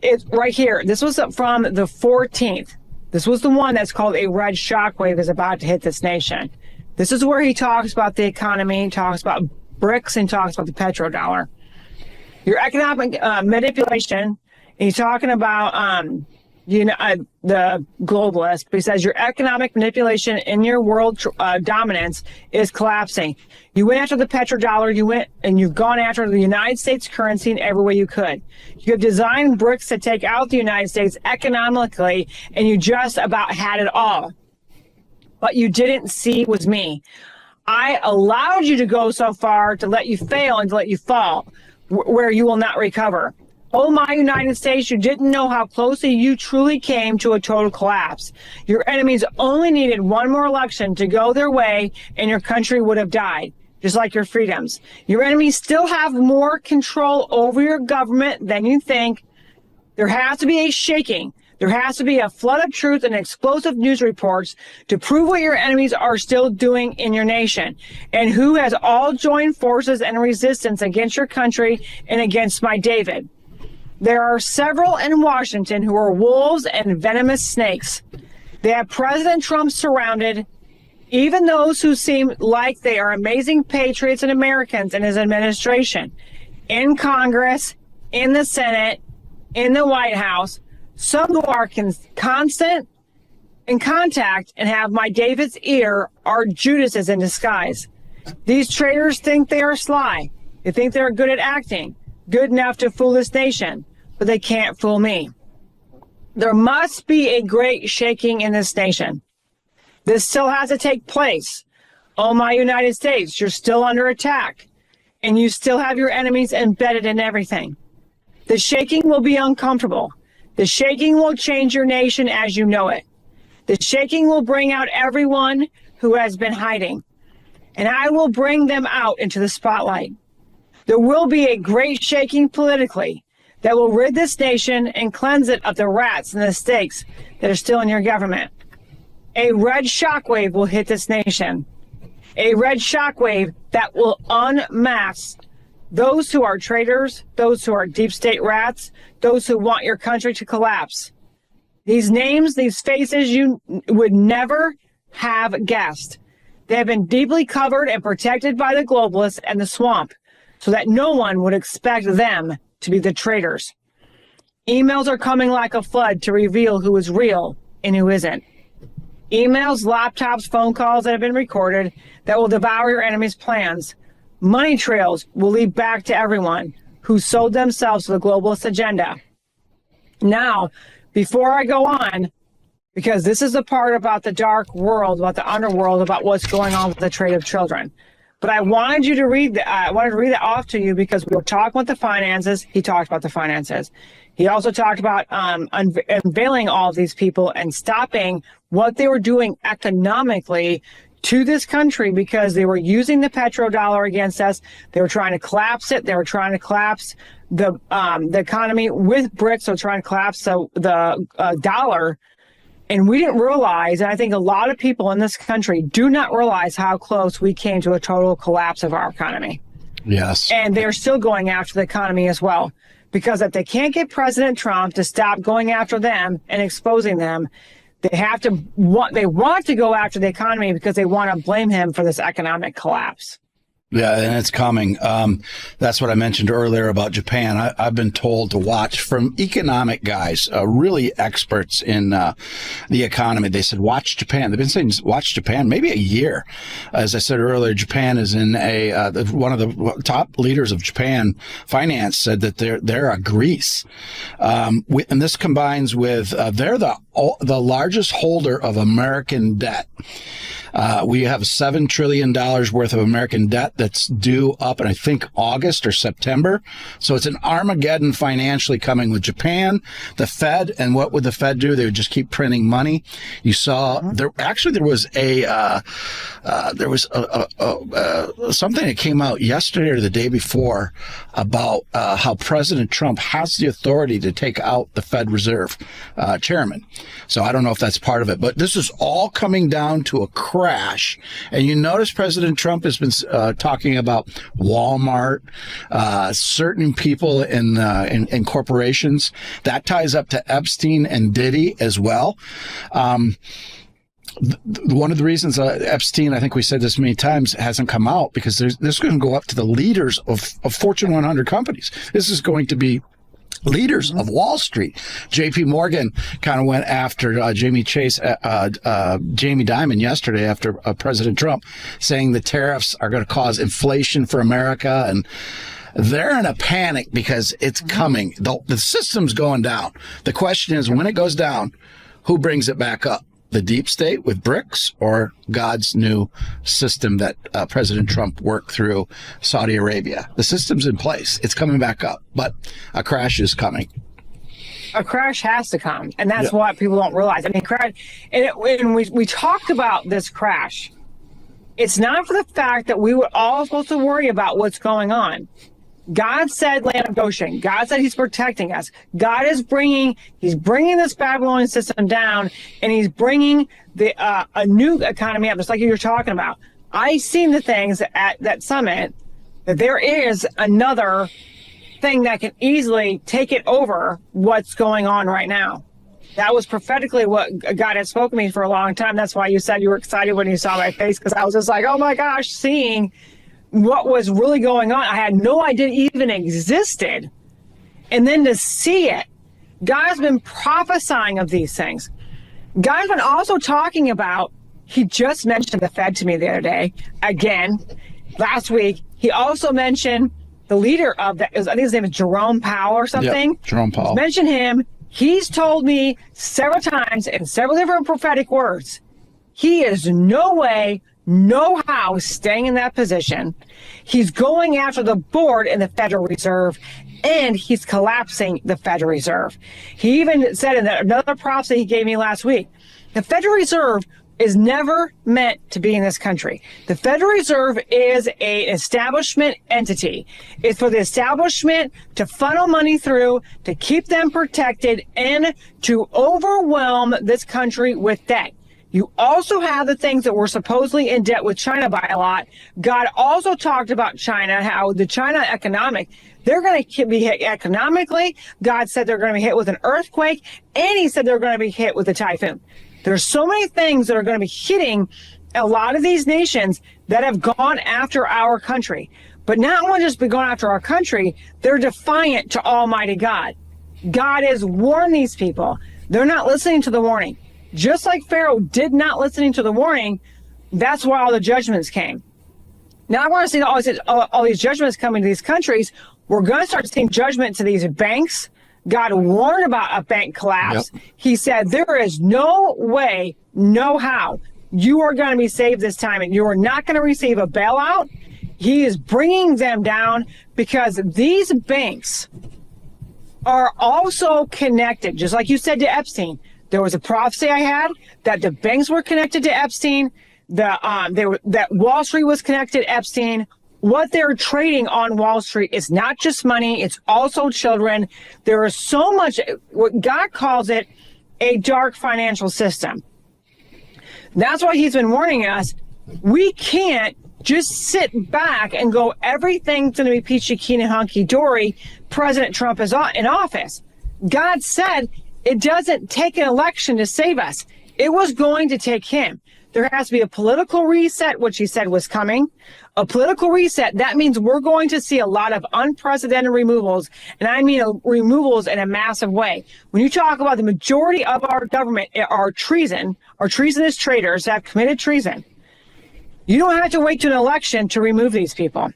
A: It's right here. This was from the 14th. This was the one that's called a red shockwave is about to hit this nation. This is where he talks about the economy, talks about BRICS, and talks about the petrodollar. Your economic manipulation, and he's talking about the globalist, but he says your economic manipulation in your world dominance is collapsing. You went after the petrodollar, you've gone after the United States currency in every way you could. You have designed BRICS to take out the United States economically, and you just about had it all. What you didn't see was me. I allowed you to go so far to let you fail and to let you fall, where you will not recover. Oh, my United States, you didn't know how closely you truly came to a total collapse. Your enemies only needed one more election to go their way, and your country would have died, just like your freedoms. Your enemies still have more control over your government than you think. There has to be a shaking. There has to be a flood of truth and explosive news reports to prove what your enemies are still doing in your nation and who has all joined forces and resistance against your country and against my David. There are several in Washington who are wolves and venomous snakes. They have President Trump surrounded, even those who seem like they are amazing patriots and Americans in his administration, in Congress, in the Senate, in the White House. Some who are constant in contact and have my David's ear are Judases in disguise. These traitors think they are sly. They think they're good at acting, good enough to fool this nation, but they can't fool me. There must be a great shaking in this nation. This still has to take place. Oh, my United States, you're still under attack, and you still have your enemies embedded in everything. The shaking will be uncomfortable. The shaking will change your nation as you know it. The shaking will bring out everyone who has been hiding, and I will bring them out into the spotlight. There will be a great shaking politically that will rid this nation and cleanse it of the rats and the snakes that are still in your government. A red shockwave will hit this nation. A red shockwave that will unmask those who are traitors, those who are deep state rats, those who want your country to collapse. These names, these faces you would never have guessed. They have been deeply covered and protected by the globalists and the swamp so that no one would expect them to be the traitors. Emails are coming like a flood to reveal who is real and who isn't. Emails, laptops, phone calls that have been recorded that will devour your enemy's plans. Money trails will lead back to everyone who sold themselves to the globalist agenda. Now, before I go on, because this is the part about the dark world, about the underworld, about what's going on with the trade of children. But I wanted you to read I wanted to read that off to you because we were talking about the finances. He talked about the finances. He also talked about unveiling all of these people and stopping what they were doing economically to this country because they were using the petrodollar against us. They were trying to collapse it. They were trying to collapse the economy with BRICS. So trying to collapse the dollar. And we didn't realize, and I think a lot of people in this country do not realize how close we came to a total collapse of our economy.
B: Yes.
A: And they're still going after the economy as well. Because if they can't get President Trump to stop going after them and exposing them, they want to go after the economy because they want to blame him for this economic collapse.
B: Yeah, and it's coming. That's what I mentioned earlier about Japan. I've been told to watch from economic guys, really experts in the economy. They said, watch Japan. They've been saying, watch Japan, maybe a year. As I said earlier, Japan is in one of the top leaders of Japan finance said that they're a Greece. And this combines with, they're the largest holder of American debt. We have $7 trillion worth of American debt that's due up in, I think, August or September. So it's an Armageddon financially coming with Japan, the Fed. And what would the Fed do? They would just keep printing money. You saw there was something that came out yesterday or the day before about how President Trump has the authority to take out the Fed Reserve chairman. So I don't know if that's part of it, but this is all coming down to a crash. And you notice President Trump has been talking about Walmart, certain people in corporations. That ties up to Epstein and Diddy as well. One of the reasons Epstein, I think we said this many times, hasn't come out because this is going to go up to the leaders of Fortune 100 companies. This is going to be leaders of Wall Street. JP Morgan kind of went after Jamie Dimon yesterday after President Trump saying the tariffs are going to cause inflation for America, and they're in a panic because it's coming. The system's going down. The question is, when it goes down, who brings it back up? The deep state with BRICS or God's new system that President Trump worked through Saudi Arabia? The system's in place. It's coming back up, but a crash is coming.
A: A crash has to come, and that's what people don't realize. I mean, when we talked about this crash, it's not for the fact that we were all supposed to worry about what's going on. God said land of Goshen. God said he's protecting us. God is he's bringing this Babylonian system down, and he's bringing a new economy up, just like you're talking about. I seen the things at that summit, that there is another thing that can easily take it over what's going on right now. That was prophetically what God had spoken to me for a long time. That's why you said you were excited when you saw my face, because I was just like, oh my gosh, seeing what was really going on. I had no idea it even existed. And then to see it, God's been prophesying of these things. God's been also talking about, he just mentioned the Fed to me the other day, again, last week. He also mentioned the leader of that, I think his name is Jerome Powell or something.
B: Yep, Jerome Powell.
A: Mention him. He's told me several times in several different prophetic words, he is no way, no how staying in that position. He's going after the board in the Federal Reserve, and he's collapsing the Federal Reserve. He even said in another prophecy he gave me last week, the Federal Reserve is never meant to be in this country. The Federal Reserve is an establishment entity. It's for the establishment to funnel money through, to keep them protected, and to overwhelm this country with debt. You also have the things that we're supposedly in debt with China by a lot. God also talked about China, how the China economic, they're going to be hit economically. God said they're going to be hit with an earthquake, and he said they're going to be hit with a typhoon. There's so many things that are going to be hitting a lot of these nations that have gone after our country. But not only just be going after our country, they're defiant to Almighty God. God has warned these people. They're not listening to the warning. Just like Pharaoh did not listening to the warning, that's why all the judgments came. Now I want to see all these judgments coming to these countries. We're going to start seeing judgment to these banks. God warned about a bank collapse. Yep. He said, there is no way, no how you are going to be saved this time, and you are not going to receive a bailout. He is bringing them down because these banks are also connected, just like you said, to Epstein. There was a prophecy I had that the banks were connected to Epstein, that Wall Street was connected to Epstein. What they're trading on Wall Street is not just money, it's also children. There is so much, what God calls it, a dark financial system. That's why he's been warning us. We can't just sit back and go, everything's going to be peachy keen and hunky-dory. President Trump is in office. God said it doesn't take an election to save us. It was going to take him. There has to be a political reset, which he said was coming. A political reset, that means we're going to see a lot of unprecedented removals. And I mean removals in a massive way. When you talk about the majority of our government are treasonous traitors that have committed treason, you don't have to wait to an election to remove these people.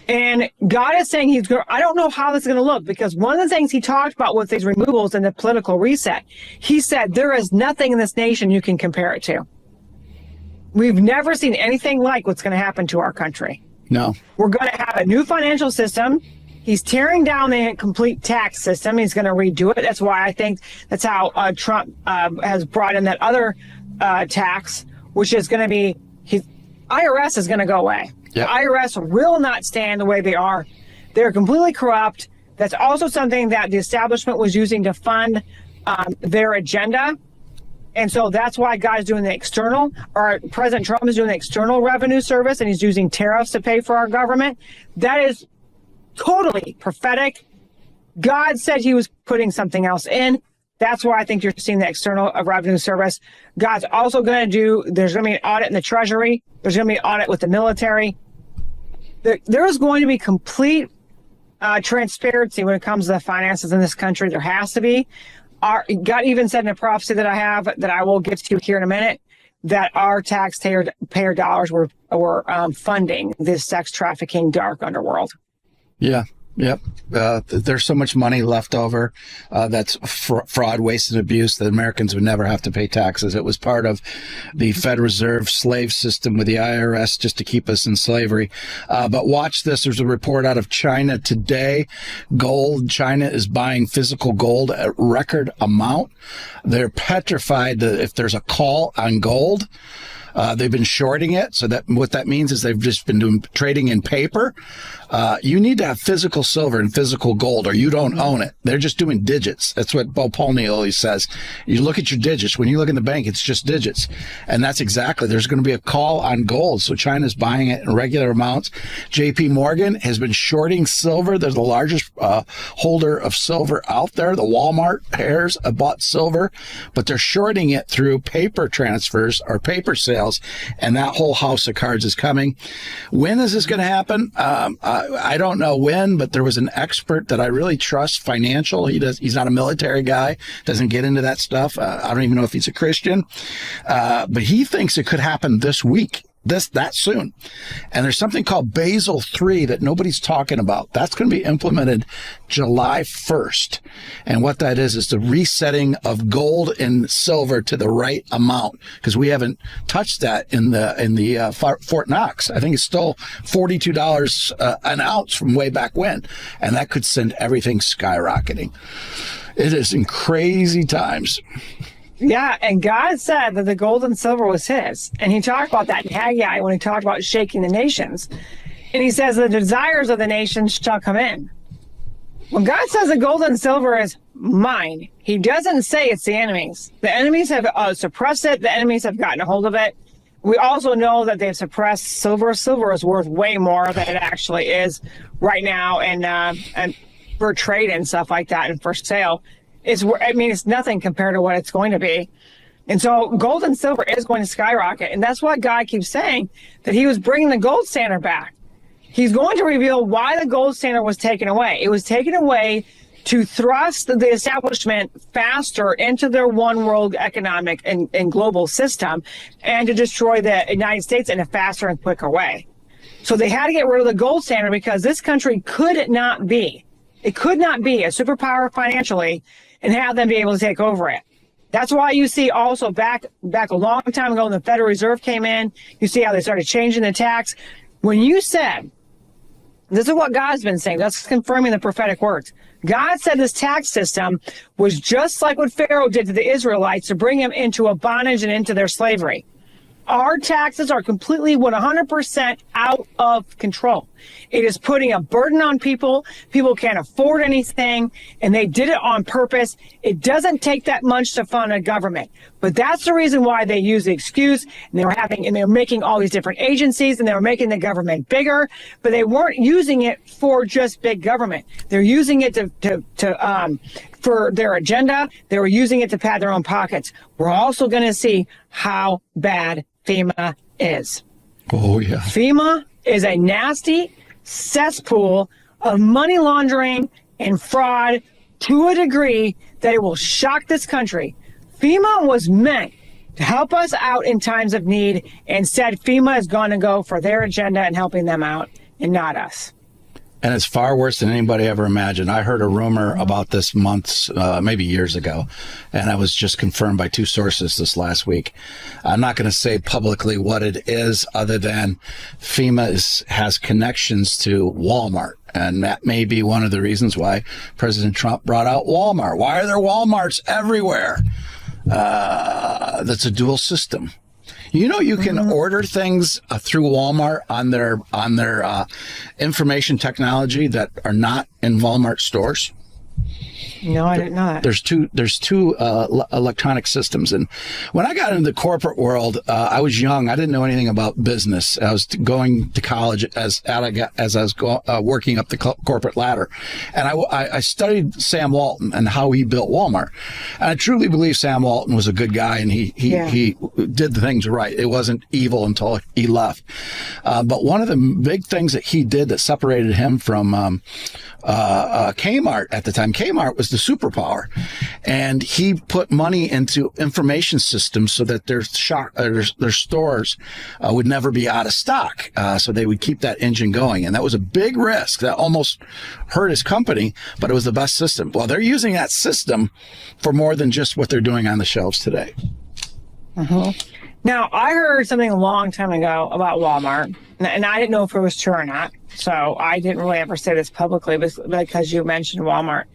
A: And God is saying I don't know how this is going to look, because one of the things he talked about with these removals and the political reset, he said, there is nothing in this nation you can compare it to. We've never seen anything like what's going to happen to our country.
B: No.
A: We're going to have a new financial system. He's tearing down the complete tax system. He's going to redo it. That's why I think that's how Trump has brought in that other tax, which is going to be, IRS is going to go away. Yep. The IRS will not stand the way they are. They're completely corrupt. That's also something that the establishment was using to fund their agenda. And so that's why God's doing the external, or President Trump is doing the external revenue service, and he's using tariffs to pay for our government. That is totally prophetic. God said he was putting something else in. That's why I think you're seeing the external revenue service. God's also going to there's going to be an audit in the Treasury. There's going to be an audit with the military. There is going to be complete transparency when it comes to the finances in this country. There has to be. God even said in a prophecy that I have, that I will get to here in a minute, that our taxpayer dollars were funding this sex trafficking dark underworld.
B: Yeah. Yep. There's so much money left over. That's fraud, waste, and abuse that Americans would never have to pay taxes. It was part of the Federal Reserve slave system with the IRS just to keep us in slavery. But watch this. There's a report out of China today. Gold. China is buying physical gold at record amount. They're petrified that if there's a call on gold, They've been shorting it. So that what that means is they've just been doing trading in paper. You need to have physical silver and physical gold or you don't own it. They're just doing digits. That's what Bo Polney always says. You look at your digits. When you look in the bank, it's just digits. And that's exactly, there's going to be a call on gold. So China's buying it in regular amounts. JP Morgan has been shorting silver. They're the largest holder of silver out there. The Walmart pairs have bought silver, but they're shorting it through paper transfers or paper sales. And that whole house of cards is coming. When is this going to happen? I don't know when, but there was an expert that I really trust, financial. He's not a military guy, doesn't get into that stuff. I don't even know if he's a Christian, but he thinks it could happen this week. That soon. And there's something called Basel III that nobody's talking about. That's going to be implemented July 1st. And what that is the resetting of gold and silver to the right amount, because we haven't touched that in the Fort Knox. I think it's still $42 an ounce from way back when. And that could send everything skyrocketing. It is in crazy times.
A: Yeah, and God said that the gold and silver was his. And he talked about that in Haggai when he talked about shaking the nations. And he says the desires of the nations shall come in. When God says the gold and silver is mine, he doesn't say it's the enemies. The enemies have suppressed it. The enemies have gotten a hold of it. We also know that they've suppressed silver. Silver is worth way more than it actually is right now. And for trade and stuff like that and for sale. It's nothing compared to what it's going to be. And so gold and silver is going to skyrocket. And that's what God keeps saying, that he was bringing the gold standard back. He's going to reveal why the gold standard was taken away. It was taken away to thrust the establishment faster into their one world economic and global system and to destroy the United States in a faster and quicker way. So they had to get rid of the gold standard because this country could not be a superpower financially and have them be able to take over it. That's why you see also back a long time ago when the Federal Reserve came in, you see how they started changing the tax. When you said, this is what God's been saying, that's confirming the prophetic words. God said this tax system was just like what Pharaoh did to the Israelites to bring them into a bondage and into their slavery. Our taxes are completely 100% out of control. It is putting a burden on people. People can't afford anything, and they did it on purpose. It doesn't take that much to fund a government, but that's the reason why they use the excuse. And they're making all these different agencies, and they were making the government bigger, but they weren't using it for just big government. They're using it for their agenda. They were using it to pad their own pockets. We're also going to see how bad FEMA is.
B: Oh, yeah.
A: FEMA is a nasty cesspool of money laundering and fraud to a degree that it will shock this country. FEMA was meant to help us out in times of need. Instead, FEMA is going to go for their agenda and helping them out and not us.
B: And it's far worse than anybody ever imagined. I heard a rumor about this months, maybe years ago, and I was just confirmed by two sources this last week. I'm not going to say publicly what it is other than FEMA has connections to Walmart. And that may be one of the reasons why President Trump brought out Walmart. Why are there Walmarts everywhere? That's a dual system. You know, you can order things through Walmart on their information technology that are not in Walmart stores.
A: No, I didn't know that.
B: There's two electronic systems, and when I got into the corporate world, I was young. I didn't know anything about business. I was going to college as I was working up the corporate ladder, and I studied Sam Walton and how he built Walmart. And I truly believe Sam Walton was a good guy, and he did the things right. It wasn't evil until he left. But one of the big things that he did that separated him from Kmart at the time. Kmart was the superpower, and he put money into information systems so that their stores would never be out of stock, so they would keep that engine going. And that was a big risk that almost hurt his company, but it was the best system. Well, they're using that system for more than just what they're doing on the shelves today.
A: Now, I heard something a long time ago about Walmart, and I didn't know if it was true or not, so I didn't really ever say this publicly because you mentioned Walmart.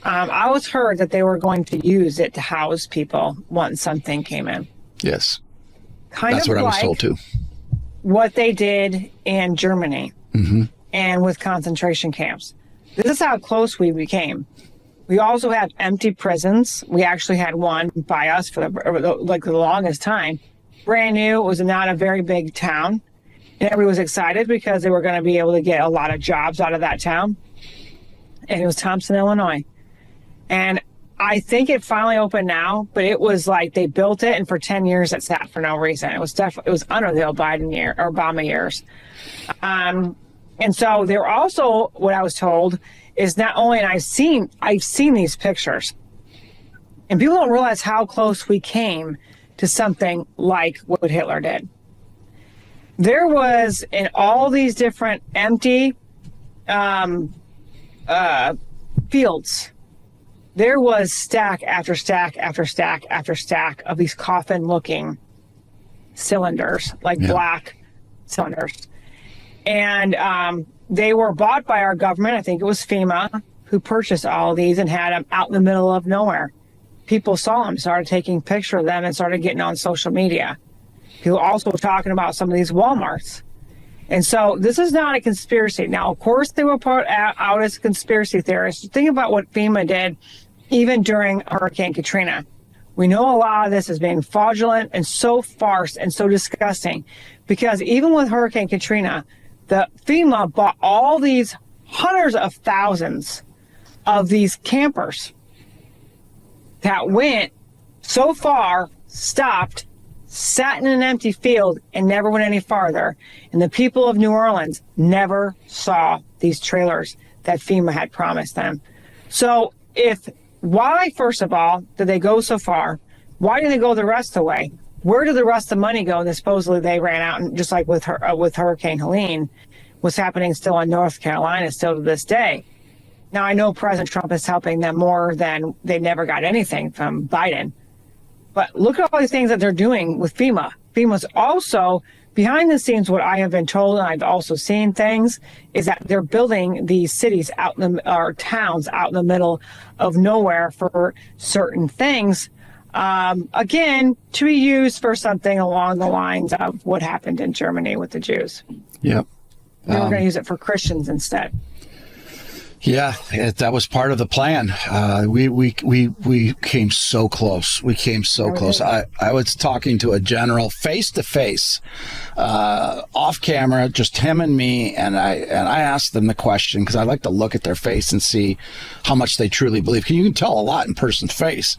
A: I was heard that they were going to use it to house people once something came in.
B: Yes.
A: kind
B: That's
A: of
B: what I was
A: like
B: told too.
A: what they did in Germany
B: Mm-hmm.
A: and with concentration camps. This is how close we became. We also had empty prisons. We actually had one by us for the longest time. Brand new. It was not a very big town. And everybody was excited because they were going to be able to get a lot of jobs out of that town. And it was Thompson, Illinois. And I think it finally opened now, but it was like they built it, and for 10 years it sat for no reason. It was under the Obama years. And so there also, what I was told is not only, and I've seen these pictures, and people don't realize how close we came to something like what Hitler did. There was in all these different empty fields, there was stack after stack after stack after stack of these coffin-looking cylinders, like black cylinders. And they were bought by our government. I think it was FEMA who purchased all of these and had them out in the middle of nowhere. People saw them, started taking pictures of them, and started getting on social media. People also were talking about some of these Walmarts. And so this is not a conspiracy. Now, of course, they were put out as conspiracy theorists. Think about what FEMA did even during Hurricane Katrina. We know a lot of this is being fraudulent and so farce and so disgusting, because even with Hurricane Katrina, the FEMA bought all these hundreds of thousands of these campers that went so far, stopped, sat in an empty field, and never went any farther. And the people of New Orleans never saw these trailers that FEMA had promised them. So why, first of all, did they go so far? Why didn't they go the rest of the way? Where did the rest of the money go? And supposedly they ran out, and just like with Hurricane Helene, what's happening still in North Carolina, still to this day. Now, I know President Trump is helping them more than they never got anything from Biden. But look at all these things that they're doing with FEMA. FEMA's also, behind the scenes, what I have been told, and I've also seen things, is that they're building these cities or towns out in the middle of nowhere for certain things. Again, to be used for something along the lines of what happened in Germany with the Jews.
B: Yep.
A: They were going to use it for Christians instead.
B: Yeah, that was part of the plan. We came so close. We came so close. I was talking to a general face to face, off camera, just him and me, and I asked them the question because I like to look at their face and see how much they truly believe. You can tell a lot in a person's face.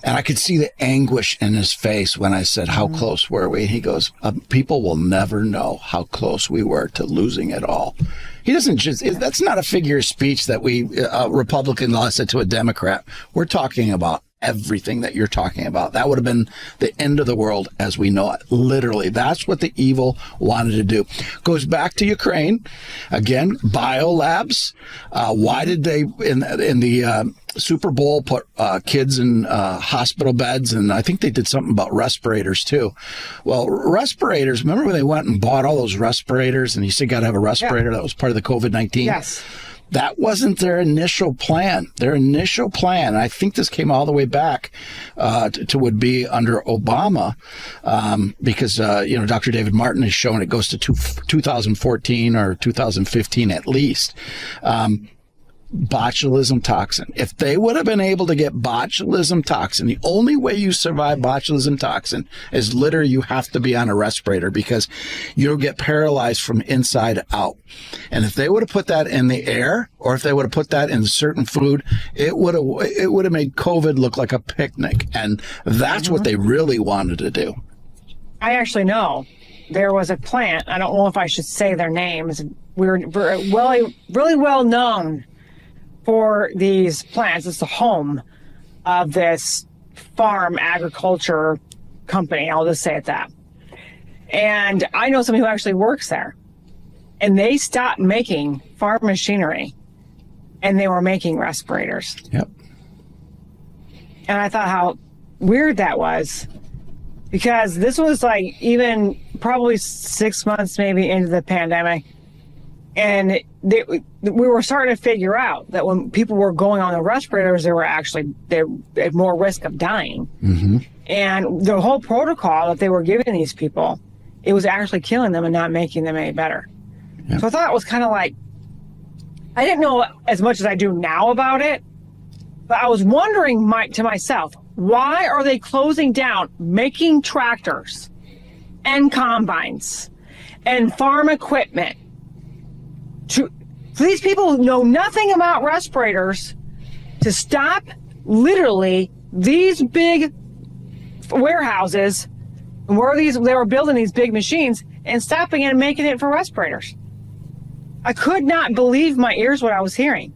B: And I could see the anguish in his face when I said, how close were we? He goes, people will never know how close we were to losing it all. He doesn't that's not a figure of speech that Republican lost it to a Democrat. We're talking about everything that you're talking about. That would have been the end of the world as we know it. Literally, that's what the evil wanted to do. Goes back to Ukraine. Again, biolabs. Why did they, in the Super Bowl, put kids in hospital beds? And I think they did something about respirators too. Well, respirators, remember when they went and bought all those respirators and you said got to have a respirator? That was part of the COVID-19?
A: Yes.
B: That wasn't their initial plan. Their initial plan, I think this came all the way back to would be under Obama, because Dr. David Martin has shown it goes to 2014 or 2015 at least. Botulism toxin. If they would have been able to get botulism toxin, the only way you survive botulism toxin is literally you have to be on a respirator because you'll get paralyzed from inside out. And if they would have put that in the air, or if they would have put that in certain food, it would have made COVID look like a picnic. And that's what they really wanted to do.
A: I actually know there was a plant. I don't know if I should say their names. We're really well known for these plants. It's the home of this farm agriculture company. I'll just say it that. And I know somebody who actually works there. And they stopped making farm machinery and they were making respirators.
B: Yep.
A: And I thought how weird that was, because this was like even probably 6 months maybe into the pandemic. And we were starting to figure out that when people were going on the respirators, they had more risk of dying.
B: Mm-hmm.
A: And the whole protocol that they were giving these people, it was actually killing them and not making them any better.
B: Yeah.
A: So I thought it was kind of like, I didn't know as much as I do now about it, but I was wondering to myself, why are they closing down making tractors and combines and farm equipment for these people who know nothing about respirators to stop literally these big warehouses where they were building these big machines and stopping it and making it for respirators. I could not believe my ears what I was hearing.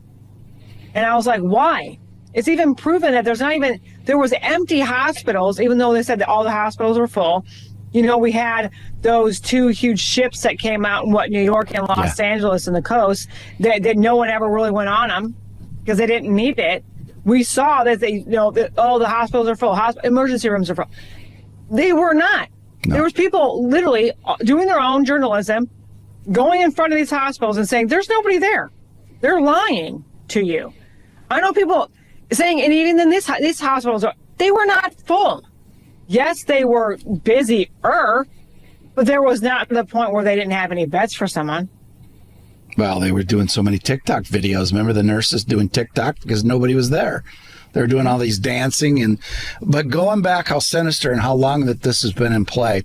A: And I was like, why? It's even proven that there was empty hospitals, even though they said that all the hospitals were full. You know, we had those 2 huge ships that came out in New York and Los Angeles and the coast that no one ever really went on them because they didn't need it. We saw that all the hospitals are full, emergency rooms are full. They were not. No. There was people literally doing their own journalism, going in front of these hospitals and saying, there's nobody there. They're lying to you. I know people saying, and even in these hospitals, they were not full. Yes, they were busier, but there was not the point where they didn't have any beds for someone.
B: Well, they were doing so many TikTok videos. Remember the nurses doing TikTok because nobody was there. They were doing all these dancing but going back how sinister and how long that this has been in play.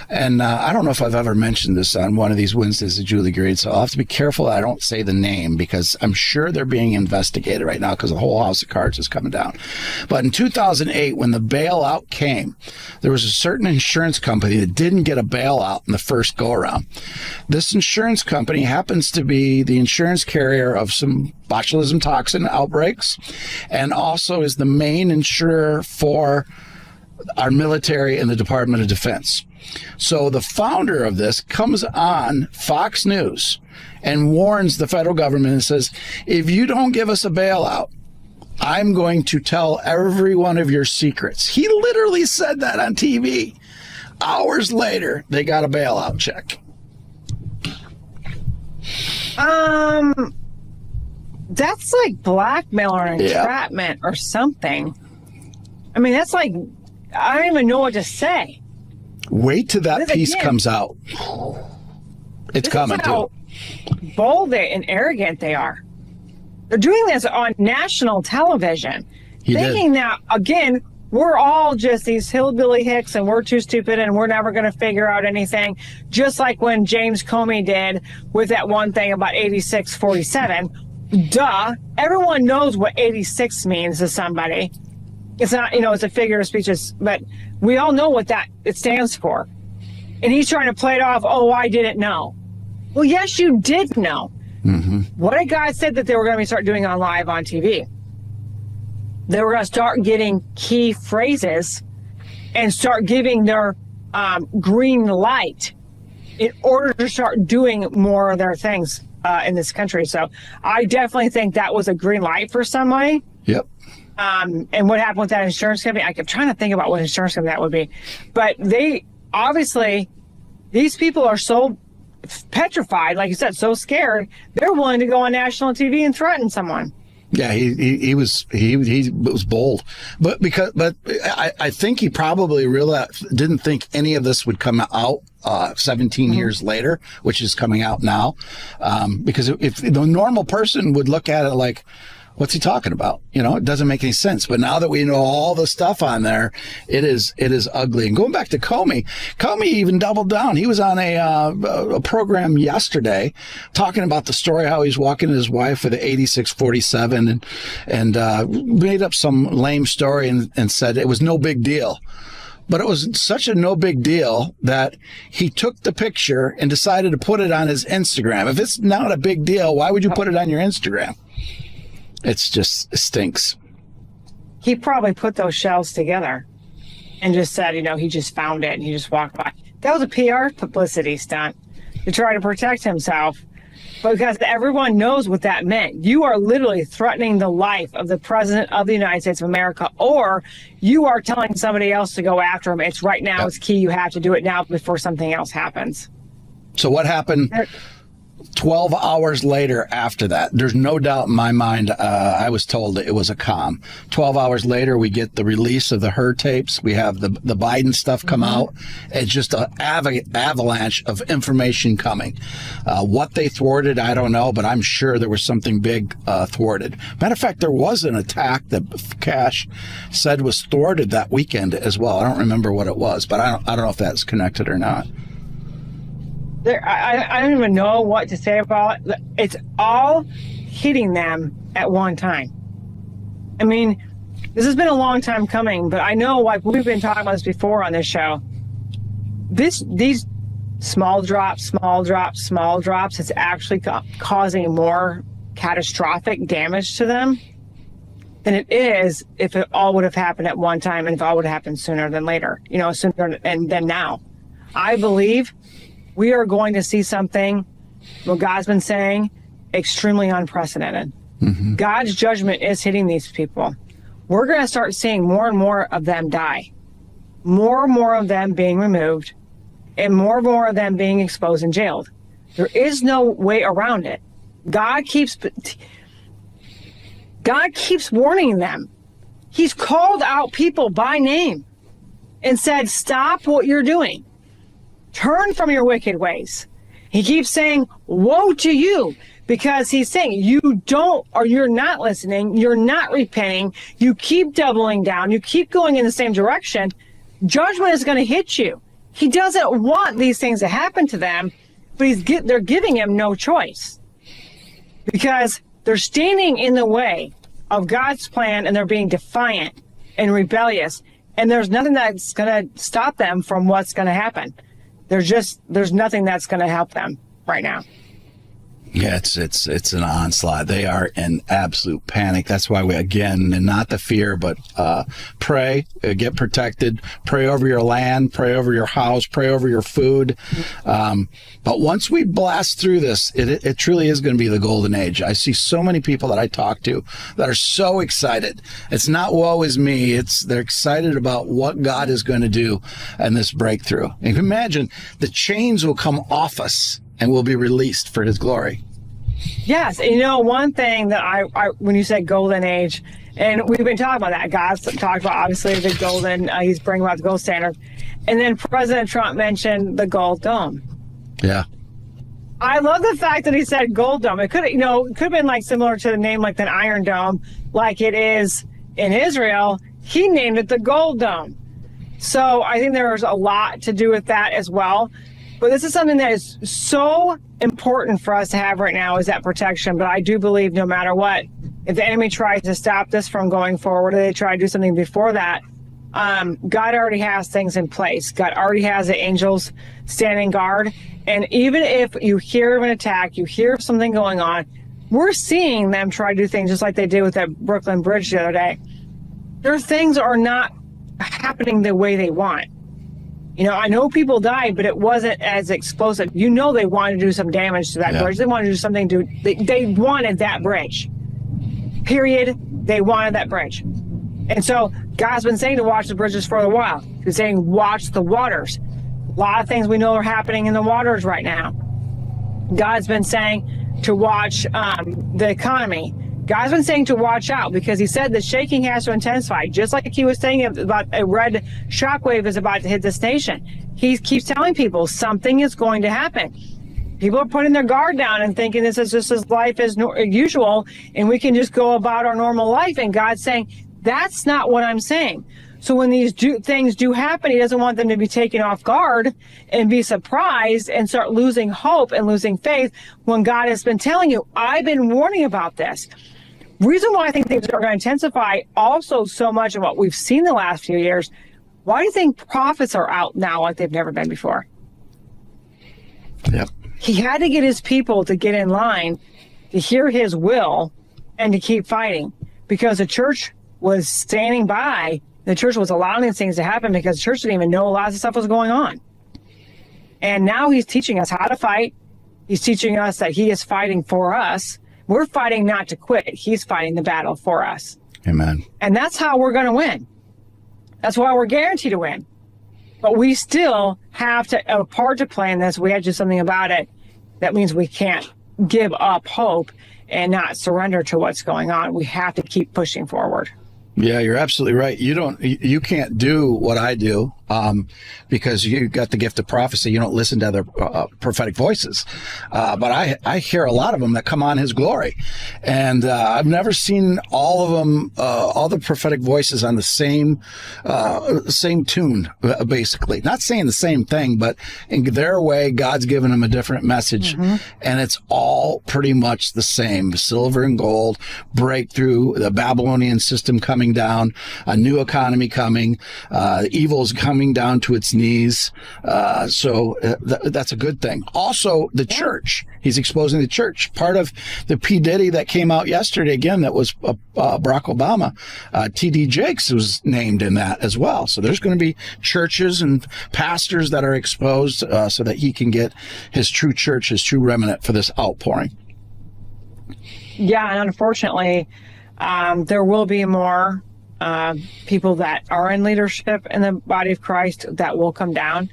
B: And I don't know if I've ever mentioned this on one of these Wednesdays of Julie Green, so I'll have to be careful I don't say the name because I'm sure they're being investigated right now because the whole house of cards is coming down. But in 2008, when the bailout came, there was a certain insurance company that didn't get a bailout in the first go-around. This insurance company happens to be the insurance carrier of some botulism toxin outbreaks and also is the main insurer for our military and the Department of Defense. So the founder of this comes on Fox News and warns the federal government and says, if you don't give us a bailout, I'm going to tell every one of your secrets. He literally said that on TV. Hours later, they got a bailout check.
A: That's like blackmail or entrapment or something. I mean, that's like, I don't even know what to say.
B: Wait till that piece comes out. It's coming too.
A: Bold and arrogant they are. They're doing this on national television. Thinking that, again, we're all just these hillbilly hicks and we're too stupid and we're never going to figure out anything. Just like when James Comey did with that one thing about 8647. Duh. Everyone knows what 86 means to somebody. It's not, it's a figure of speech, but we all know what it stands for. And he's trying to play it off, oh, I didn't know. Well, yes, you did know. Mm-hmm. What if God said that they were going to start doing live on TV? They were going to start getting key phrases and start giving their green light in order to start doing more of their things in this country. So I definitely think that was a green light for somebody.
B: Yep.
A: And what happened with that insurance company? I kept trying to think about what insurance company that would be. But they obviously, these people are so petrified, like you said, so scared, they're willing to go on national TV and threaten someone.
B: Yeah, he was bold, but I think he probably didn't think any of this would come out 17 years later, which is coming out now, because if the normal person would look at it like, what's he talking about? It doesn't make any sense. But now that we know all the stuff on there, it is ugly. And going back to Comey even doubled down. He was on a program yesterday talking about the story how he's walking his wife with an 8647 and made up some lame story and said it was no big deal. But it was such a no big deal that he took the picture and decided to put it on his Instagram. If it's not a big deal, why would you put it on your Instagram? It stinks.
A: He probably put those shells together and just said, he just found it and he just walked by. That was a PR publicity stunt to try to protect himself because everyone knows what that meant. You are literally threatening the life of the president of the United States of America, or you are telling somebody else to go after him. It's right now. Yep. It's key. You have to do it now before something else happens.
B: So what happened? 12 hours later after that, there's no doubt in my mind, I was told that it was a calm. 12 hours later, we get the release of the Hur tapes. We have the Biden stuff come out. It's just an avalanche of information coming. What they thwarted, I don't know, but I'm sure there was something big thwarted. Matter of fact, there was an attack that Cash said was thwarted that weekend as well. I don't remember what it was, but I don't know if that's connected or not.
A: I don't even know what to say about it. It's all hitting them at one time. I mean, this has been a long time coming, but I know, like we've been talking about this before on this show, these small drops, it's actually causing more catastrophic damage to them than it is if it all would have happened at one time and if it all would have happened sooner than later, sooner and than now. I believe we are going to see something, what God's been saying, extremely unprecedented. Mm-hmm. God's judgment is hitting these people. We're going to start seeing more and more of them die, more and more of them being removed, and more of them being exposed and jailed. There is no way around it. God keeps warning them. He's called out people by name and said, stop what you're doing. Turn from your wicked ways. He keeps saying, woe to you, because he's saying you're not listening. You're not repenting. You keep doubling down. You keep going in the same direction. Judgment is going to hit you. He doesn't want these things to happen to them, but they're giving him no choice because they're standing in the way of God's plan and they're being defiant and rebellious. And there's nothing that's going to stop them from what's going to happen. There's nothing that's going to help them right now.
B: Yeah, it's an onslaught. They are in absolute panic. That's why we, again, and not the fear, but pray, get protected, pray over your land, pray over your house, pray over your food. But once we blast through this, it truly is going to be the golden age. I see so many people that I talk to that are so excited. It's not woe is me. They're excited about what God is going to do in this breakthrough. And you can imagine the chains will come off us and will be released for his glory.
A: Yes. One thing that I when you said golden age, and we've been talking about that, God's talked about obviously the golden, he's bringing about the gold standard. And then President Trump mentioned the gold dome.
B: Yeah.
A: I love the fact that he said gold dome. It could have been like similar to the name like the Iron Dome, like it is in Israel. He named it the gold dome. So I think there's a lot to do with that as well. But this is something that is so important for us to have right now, is that protection. But I do believe no matter what, if the enemy tries to stop this from going forward, or they try to do something before that, God already has things in place. God already has the angels standing guard. And even if you hear of an attack, you hear of something going on, we're seeing them try to do things just like they did with that Brooklyn Bridge the other day. Their things are not happening the way they want. I know people died, but it wasn't as explosive. They wanted to do some damage to that bridge. They wanted to do something they wanted that bridge. Period. They wanted that bridge. And so God's been saying to watch the bridges for a while. He's saying watch the waters. A lot of things we know are happening in the waters right now. God's been saying to watch the economy. God's been saying to watch out because he said the shaking has to intensify. Just like he was saying about a red shockwave is about to hit this nation. He keeps telling people something is going to happen. People are putting their guard down and thinking this is just as life as usual and we can just go about our normal life. And God's saying, that's not what I'm saying. So when these things do happen, he doesn't want them to be taken off guard and be surprised and start losing hope and losing faith when God has been telling you, I've been warning about this. Reason why I think things are going to intensify also so much of what we've seen the last few years. Why do you think prophets are out now like they've never been before?
B: Yep.
A: He had to get his people to get in line to hear his will and to keep fighting because the church was standing by. The church was allowing these things to happen because the church didn't even know a lot of stuff was going on. And now he's teaching us how to fight. He's teaching us that he is fighting for us. We're fighting not to quit. He's fighting the battle for us.
B: Amen.
A: And that's how we're going to win. That's why we're guaranteed to win. But we still have a part to play in this. We have to do something about it. That means we can't give up hope and not surrender to what's going on. We have to keep pushing forward.
B: Yeah, you're absolutely right. You can't do what I do because you got the gift of prophecy. You don't listen to other prophetic voices, but I hear a lot of them that come on His glory, and I've never seen all of them, all the prophetic voices on the same tune, basically. Not saying the same thing, but in their way, God's given them a different message, and it's all pretty much the same: silver and gold, breakthrough, the Babylonian system coming down, a new economy coming, evil's coming down to its knees. So that's a good thing. Also, the church. He's exposing the church. Part of the P. Diddy that came out yesterday, again, that was Barack Obama, T.D. Jakes was named in that as well. So there's going to be churches and pastors that are exposed so that he can get his true church, his true remnant for this outpouring.
A: Yeah, and unfortunately, there will be more people that are in leadership in the body of Christ that will come down.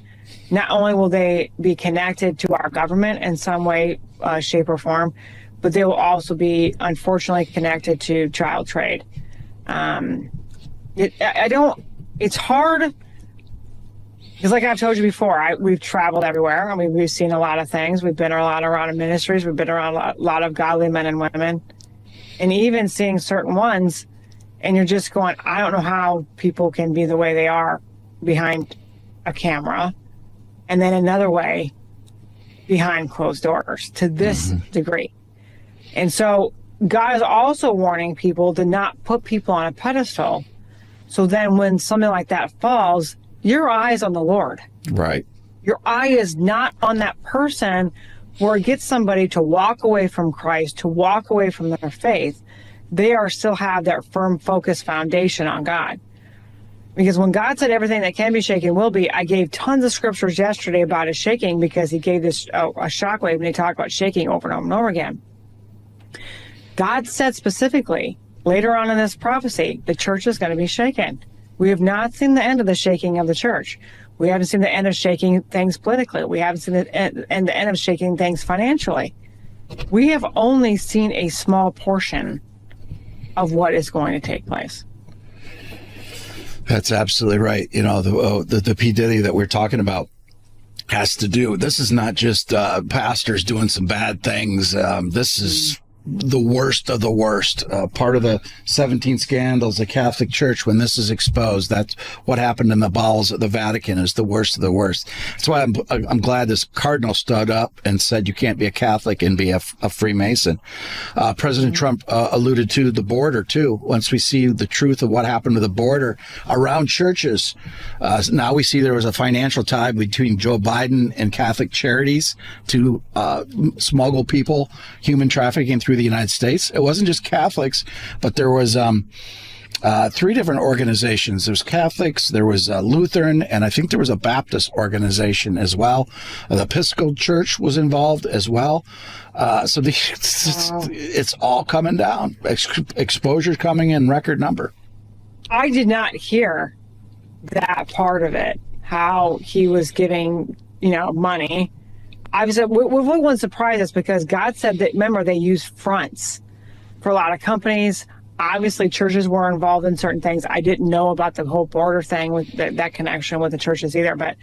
A: Not only will they be connected to our government in some way, shape, or form, but they will also be, unfortunately, connected to child trade. It's hard, because like I've told you before, we've traveled everywhere. I mean, we've seen a lot of things. We've been a lot around in ministries. We've been around a lot of godly men and women. And even seeing certain ones, and you're just going, I don't know how people can be the way they are behind a camera, and then another way behind closed doors to this degree. And so God is also warning people to not put people on a pedestal. So then when something like that falls, your eye is on the Lord.
B: Right.
A: Your eye is not on that person where it gets somebody to walk away from Christ, to walk away from their faith. They still have that firm, focused foundation on God. Because when God said everything that can be shaken will be, I gave tons of scriptures yesterday about his shaking, because he gave this a shockwave when he talked about shaking over and over and over again. God said specifically, later on in this prophecy, the church is going to be shaken. We have not seen the end of the shaking of the church. We haven't seen the end of shaking things politically. We haven't seen the end of shaking things financially. We have only seen a small portion of what is going to take place.
B: That's absolutely right. You know, the P. Diddy that we're talking about has to do. This is not just pastors doing some bad things. This is the worst of the worst. Part of the 17 scandals, the Catholic Church, when this is exposed, that's what happened in the bowels of the Vatican, is the worst of the worst. That's why I'm glad this cardinal stood up and said you can't be a Catholic and be a Freemason. President Trump alluded to the border too. Once we see the truth of what happened to the border around churches, now we see there was a financial tie between Joe Biden and Catholic charities to smuggle people, human trafficking through the United States. It wasn't just Catholics, but there was 3 different organizations. There's Catholics, there was Lutheran, and I think there was a Baptist organization as well. The Episcopal Church was involved as well. So it's all coming down. Exposure coming in record number.
A: I did not hear that part of it, how he was giving, money. I was, what wouldn't surprise us, because God said that, remember, they use fronts for a lot of companies. Obviously, churches were involved in certain things. I didn't know about the whole border thing with that connection with the churches either, but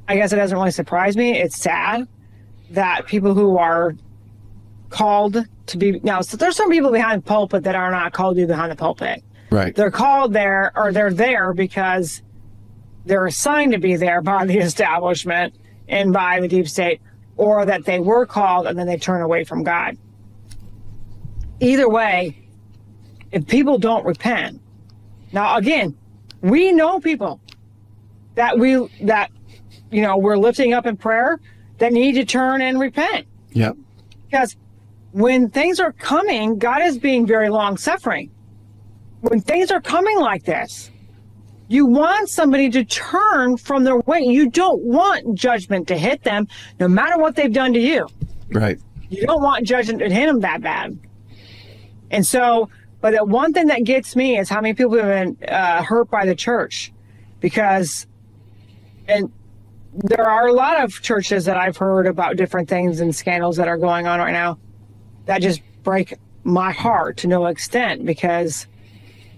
A: I guess it doesn't really surprise me. It's sad that people who are called to be, now, so there's some people behind the pulpit that are not called to be behind the pulpit.
B: Right.
A: They're called there, or they're there because they're assigned to be there by the establishment and by the deep state, or that they were called and then they turn away from God. Either way, if people don't repent, now again, we know people that we're lifting up in prayer that need to turn and repent.
B: Yep.
A: Because when things are coming, God is being very long suffering. When things are coming like this, you want somebody to turn from their way. You don't want judgment to hit them, no matter what they've done to you.
B: Right.
A: You don't want judgment to hit them that bad. And so, but the one thing that gets me is how many people have been hurt by the church, because, and there are a lot of churches that I've heard about different things and scandals that are going on right now that just break my heart to no extent, because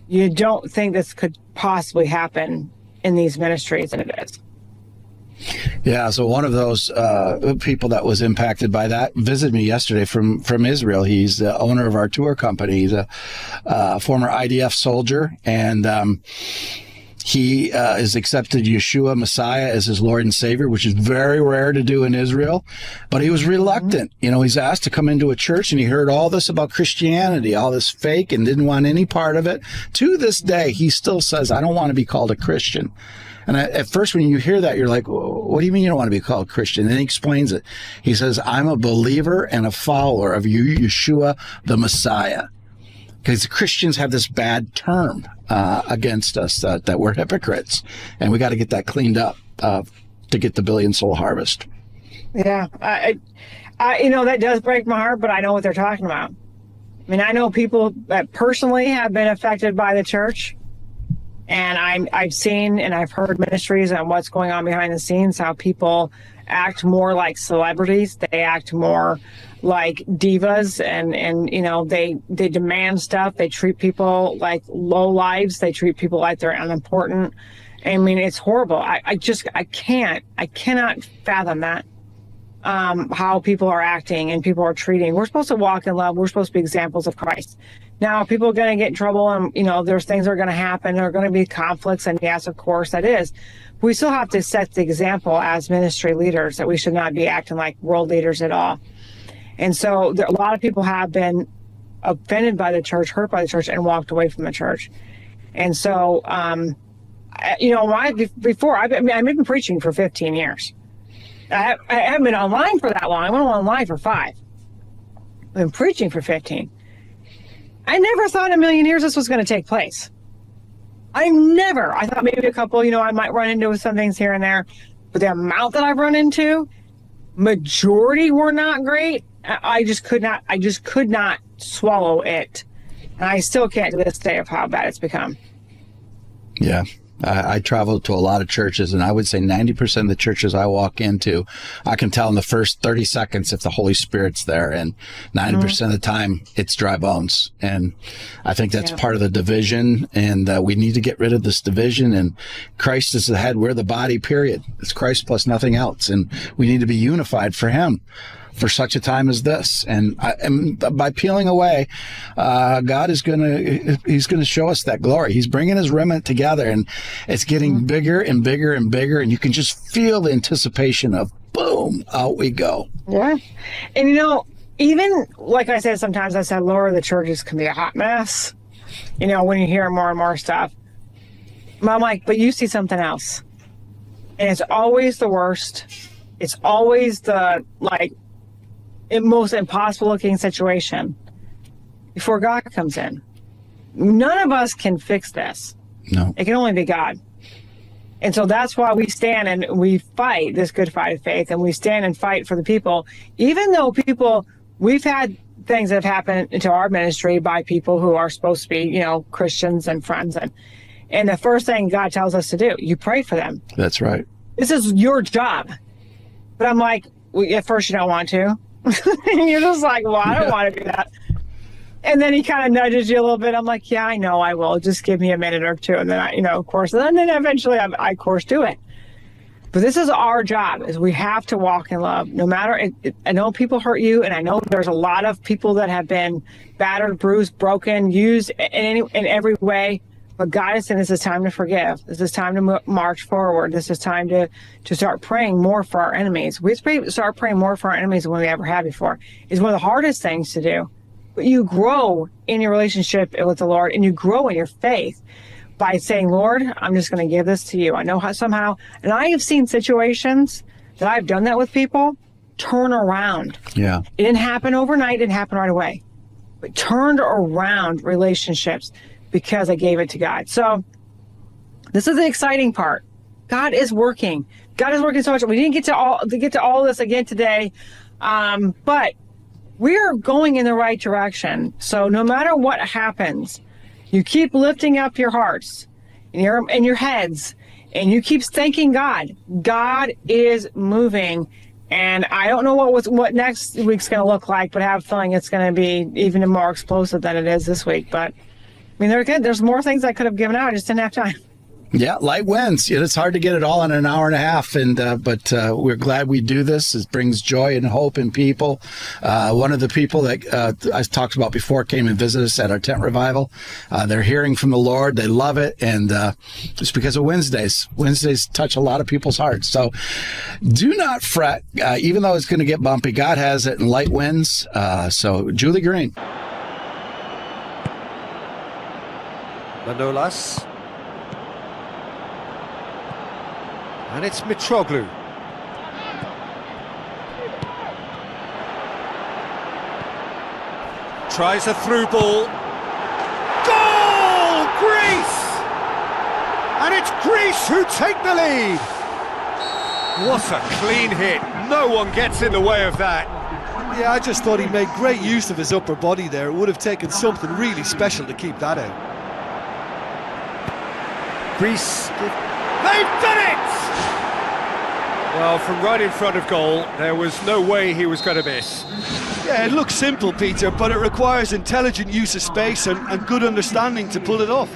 A: you don't think this could possibly happen in these ministries, and it is.
B: Yeah, so one of those people that was impacted by that visited me yesterday from Israel. He's the owner of our tour company. He's a former IDF soldier, and he has accepted Yeshua Messiah as his Lord and Savior, which is very rare to do in Israel. But he was reluctant. You know, he's asked to come into a church, and he heard all this about Christianity, all this fake, and didn't want any part of it. To this day, he still says, I don't want to be called a Christian. And at first, when you hear that, you're like, what do you mean you don't want to be called Christian? And he explains it. He says, I'm a believer and a follower of Yeshua, the Messiah. Because Christians have this bad term against us that we're hypocrites, and we got to get that cleaned up to get the billion soul harvest.
A: Yeah, I that does break my heart, but I know what they're talking about. I mean, I know people that personally have been affected by the church, and I've seen and I've heard ministries and what's going on behind the scenes, how people act more like celebrities. They act more like divas, and you know, they demand stuff. They treat people like low lives. They treat people like they're unimportant. I mean, it's horrible. I cannot fathom that, how people are acting and people are treating. We're supposed to walk in love. We're supposed to be examples of Christ. Now, are people going to get in trouble, and you know, there's things that are going to happen. There are going to be conflicts, and yes, of course, that is. We still have to set the example as ministry leaders that we should not be acting like world leaders at all. And so a lot of people have been offended by the church, hurt by the church, and walked away from the church. And so, you know, I've been preaching for 15 years. I haven't been online for that long. I went online for 5. I've been preaching for 15. I never thought in a million years this was going to take place. I thought maybe a couple, you know, I might run into some things here and there, but the amount that I've run into, majority were not great. I just could not swallow it. And I still can't to this day of how bad it's become.
B: Yeah. I travel to a lot of churches, and I would say 90% of the churches I walk into, I can tell in the first 30 seconds if the Holy Spirit's there, and 90% of the time it's dry bones. And I think that's part of the division, and we need to get rid of this division, and Christ is the head, we're the body, period. It's Christ plus nothing else, and we need to be unified for him for such a time as this. And by peeling away, God is he's going to show us that glory. He's bringing his remnant together, and it's getting bigger and bigger and bigger. And you can just feel the anticipation of boom, out we go.
A: Yeah. And you know, even like I said, sometimes I said, Lord, the churches can be a hot mess. You know, when you hear more and more stuff, I'm like, but you see something else. And it's always the worst. It's always the most impossible looking situation before God comes in. None of us can fix this.
B: No.
A: It can only be God. And so that's why we stand and we fight this good fight of faith, and we stand and fight for the people, even though we've had things that have happened to our ministry by people who are supposed to be, you know, Christians and friends. And the first thing God tells us to do, you pray for them.
B: That's right.
A: This is your job. But I'm like, well, at first you don't want to. And you're just like, well, I don't want to do that. And then he kind of nudges you a little bit. I'm like, yeah, I know I will. Just give me a minute or two. And then of course, and then eventually I of course do it. But this is our job, is we have to walk in love. No matter, I know people hurt you, and I know there's a lot of people that have been battered, bruised, broken, used in every way. But God is saying this is time to forgive. This is time to march forward. This is time to start praying more for our enemies. We start praying more for our enemies than we ever have before. It's one of the hardest things to do. But you grow in your relationship with the Lord, and you grow in your faith by saying, Lord, I'm just going to give this to you. I know how somehow, and I have seen situations that I've done that with people turn around.
B: Yeah.
A: It didn't happen overnight. It didn't happen right away. But turned around relationships because I gave it to God. So this is the exciting part. God is working. God is working so much. We didn't get to all this again today, but we are going in the right direction. So no matter what happens, you keep lifting up your hearts and your heads, and you keep thanking God, God is moving. And I don't know what next week's going to look like, but I have a feeling it's going to be even more explosive than it is this week. But, I mean, they're good. There's more things I could have given out. I just didn't have time.
B: Yeah, light winds. It's hard to get it all in an hour and a half, but we're glad we do this. It brings joy and hope in people. One of the people that I talked about before came and visited us at our tent revival. They're hearing from the Lord. They love it, and it's because of Wednesdays. Wednesdays touch a lot of people's hearts. So do not fret, even though it's going to get bumpy. God has it in light winds. So Julie Green.
C: Manolas. And it's Mitroglou. Tries a through ball. Goal! Greece! And it's Greece who take the lead. What a clean hit. No one gets in the way of that.
D: Yeah, I just thought he made great use of his upper body there. It would have taken something really special to keep that out.
C: Greece. They've done it! Well, from right in front of goal, there was no way he was going to miss.
D: Yeah, it looks simple, Peter, but it requires intelligent use of space and good understanding to pull it off.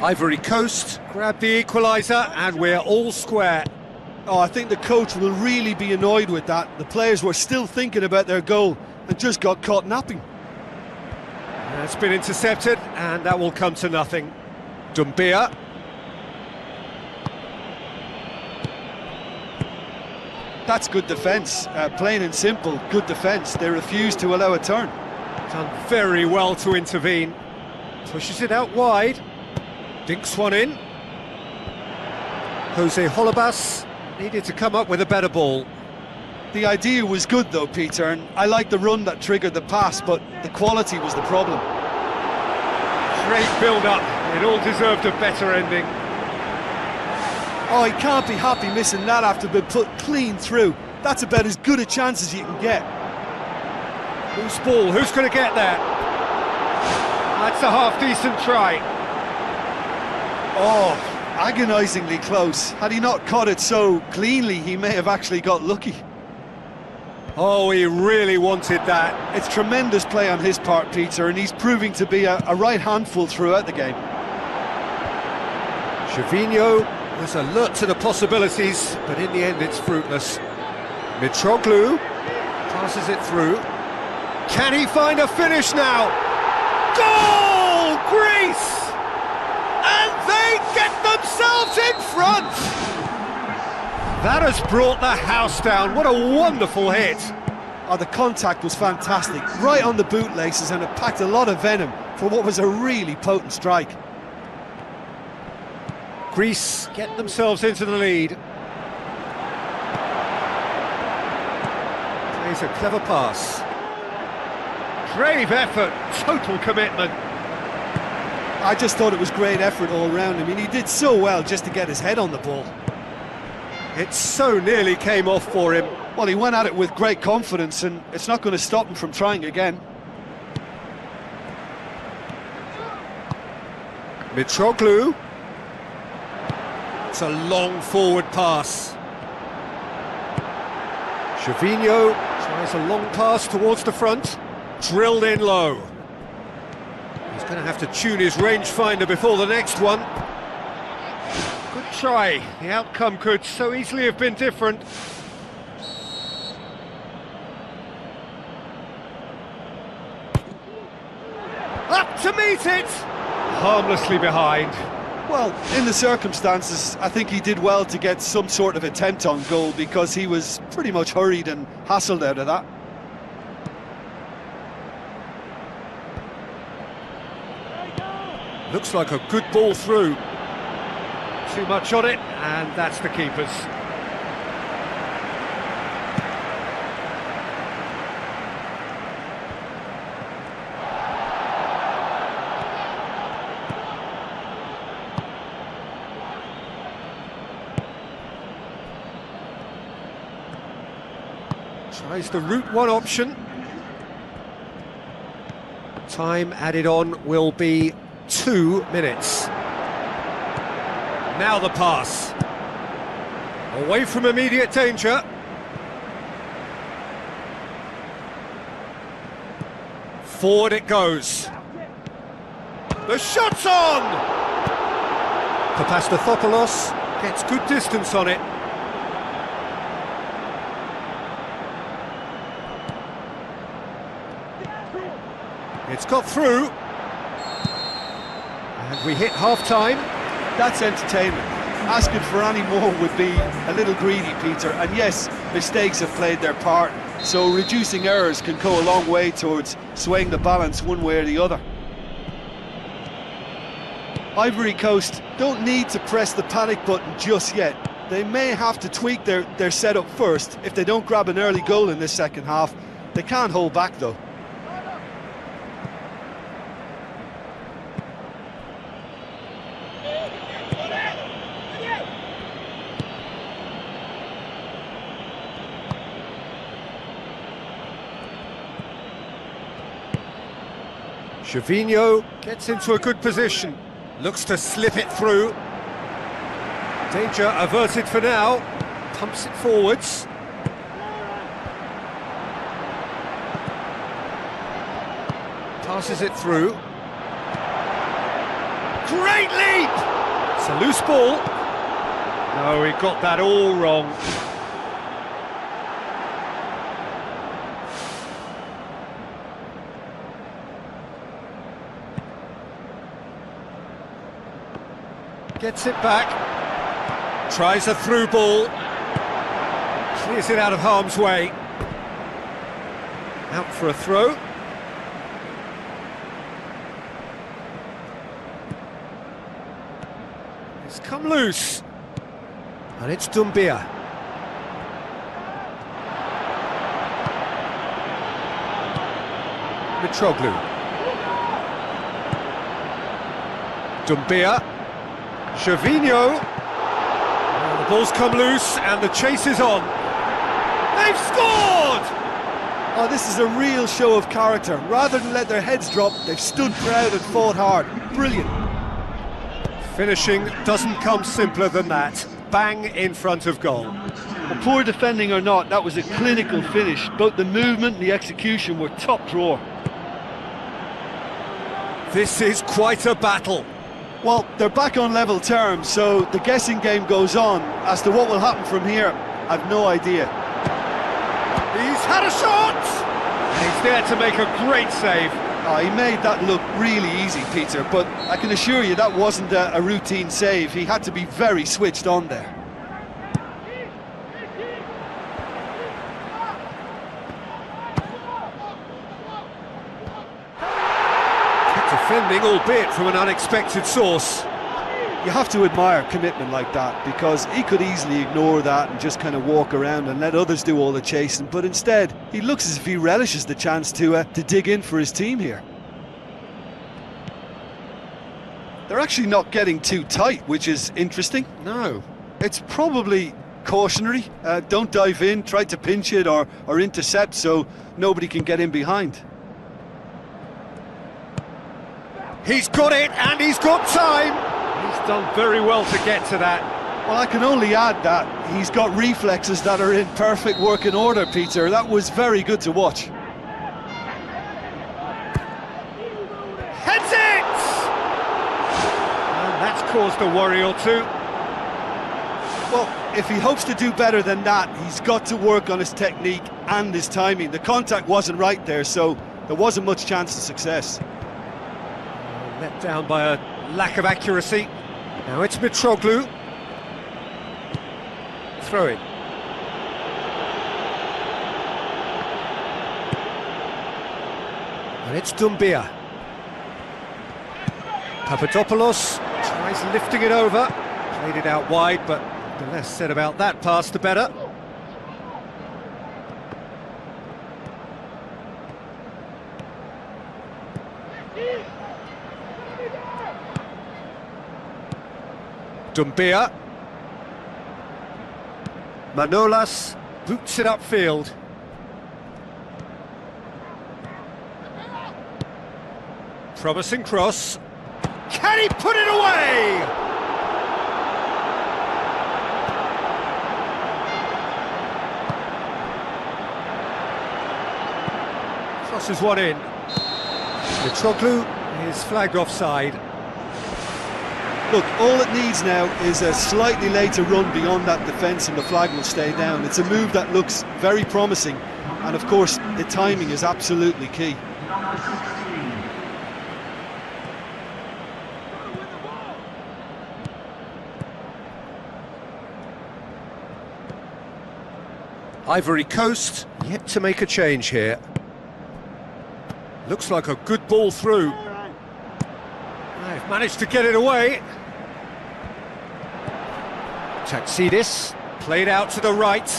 C: Ivory Coast grabbed the equaliser, and we're all square.
D: Oh, I think the coach will really be annoyed with that. The players were still thinking about their goal and just got caught napping.
C: It's been intercepted, and that will come to nothing. Doumbia.
D: That's good defence, plain and simple, good defence. They refused to allow a turn.
C: Done very well to intervene. Pushes it out wide. Dinks one in. Jose Holebas needed to come up with a better ball.
D: The idea was good though, Peter, and I like the run that triggered the pass, but the quality was the problem.
C: Great build-up. It all deserved a better ending.
D: Oh, he can't be happy missing that after being put clean through. That's about as good a chance as you can get.
C: Loose ball, who's going to get there? That's a half-decent try.
D: Oh, agonisingly close. Had he not caught it so cleanly, he may have actually got lucky.
C: Oh, he really wanted that.
D: It's tremendous play on his part, Peter, and he's proving to be a right handful throughout the game.
C: Gervinho was alert to the possibilities, but in the end it's fruitless. Mitroglou passes it through. Can he find a finish now? Goal! Greece! And they get themselves in front! That has brought the house down. What a wonderful hit.
D: Oh, the contact was fantastic, right on the bootlaces, and it packed a lot of venom for what was a really potent strike.
C: Greece get themselves into the lead. Plays a clever pass. Brave effort, total commitment.
D: I just thought it was great effort all round. I mean, he did so well just to get his head on the ball.
C: It so nearly came off for him.
D: Well, he went at it with great confidence, and it's not going to stop him from trying again.
C: Mitroglou. It's a long forward pass. Gervinho tries a long pass towards the front. Drilled in low. He's going to have to tune his rangefinder before the next one. Good try. The outcome could so easily have been different. Up to meet it! Harmlessly behind.
D: Well, in the circumstances, I think he did well to get some sort of attempt on goal, because he was pretty much hurried and hassled out of that.
C: Looks like a good ball through. Too much on it, and that's the keeper's. Tries the route one option. Time added on will be 2 minutes. Now the pass. Away from immediate danger. Forward it goes. The shot's on! Papastathopoulos gets good distance on it. It's got through. And we hit half-time.
D: That's entertainment. Asking for any more would be a little greedy, Peter. And yes, mistakes have played their part, so reducing errors can go a long way towards swaying the balance one way or the other. Ivory Coast don't need to press the panic button just yet. They may have to tweak their setup first. If they don't grab an early goal in this second half, they can't hold back though.
C: Gervinho gets into a good position, looks to slip it through. Danger averted for now, pumps it forwards. Passes it through. Great leap! It's a loose ball. No, he got that all wrong. Gets it back, tries a through ball, clears it out of harm's way. Out for a throw. It's come loose, and it's Doumbia. Mitroglou. Doumbia. Gervinho. The ball's come loose and the chase is on. They've scored!
D: Oh, this is a real show of character. Rather than let their heads drop, they've stood proud and fought hard. Brilliant.
C: Finishing doesn't come simpler than that. Bang in front of goal.
D: Well, poor defending or not, that was a clinical finish. Both the movement and the execution were top drawer.
C: This is quite a battle.
D: Well, they're back on level terms, so the guessing game goes on. As to what will happen from here, I've no idea.
C: He's had a shot! And he's there to make a great save.
D: Oh, he made that look really easy, Peter, but I can assure you that wasn't a routine save. He had to be very switched on there.
C: Defending, albeit from an unexpected source.
D: You have to admire commitment like that, because he could easily ignore that and just kind of walk around and let others do all the chasing, but instead he looks as if he relishes the chance to dig in for his team here. They're actually not getting too tight, which is interesting.
C: No.
D: It's probably cautionary. Don't dive in, try to pinch it or intercept so nobody can get in behind.
C: He's got it, and he's got time! He's done very well to get to that.
D: Well, I can only add that he's got reflexes that are in perfect working order, Peter. That was very good to watch.
C: Heads it! And that's caused a worry or two.
D: Well, if he hopes to do better than that, he's got to work on his technique and his timing. The contact wasn't right there, so there wasn't much chance of success.
C: Let down by a lack of accuracy. Now it's Mitroglou. Throw in. And it's Doumbia. Papadopoulos tries lifting it over. Played it out wide, but the less said about that pass, the better. Doumbia. Manolas boots it upfield. Promising cross. Can he put it away? Crosses one in. Mitroglou is flagged offside.
D: Look, all it needs now is a slightly later run beyond that defence and the flag will stay down. It's a move that looks very promising, and of course the timing is absolutely key.
C: Ivory Coast yet to make a change here. Looks like a good ball through. They've managed to get it away. Taxidis played out to the right.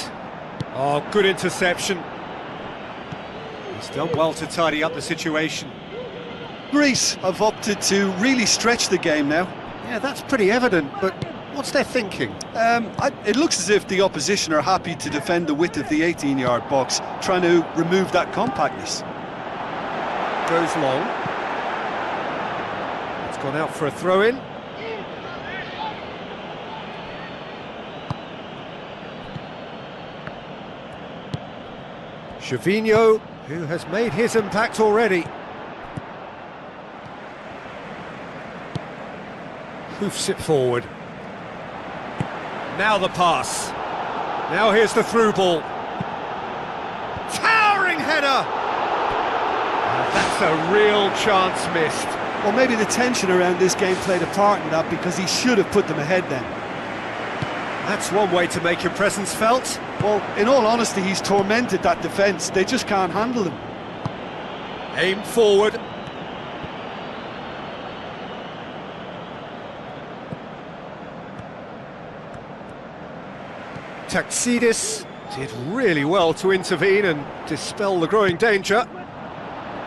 C: Oh, good interception. He's done well to tidy up the situation.
D: Greece have opted to really stretch the game now.
C: Yeah, that's pretty evident, but what's their thinking?
D: It looks as if the opposition are happy to defend the width of the 18-yard box, trying to remove that compactness.
C: Goes long. It's gone out for a throw-in. Gervinho, who has made his impact already. Hoofs it forward. Now the pass. Now here's the through ball. Towering header! That's a real chance missed.
D: Well, maybe the tension around this game played a part in that, because he should have put them ahead then.
C: That's one way to make your presence felt.
D: Well, in all honesty, he's tormented that defence. They just can't handle him.
C: Aim forward. Taxidis did really well to intervene and dispel the growing danger.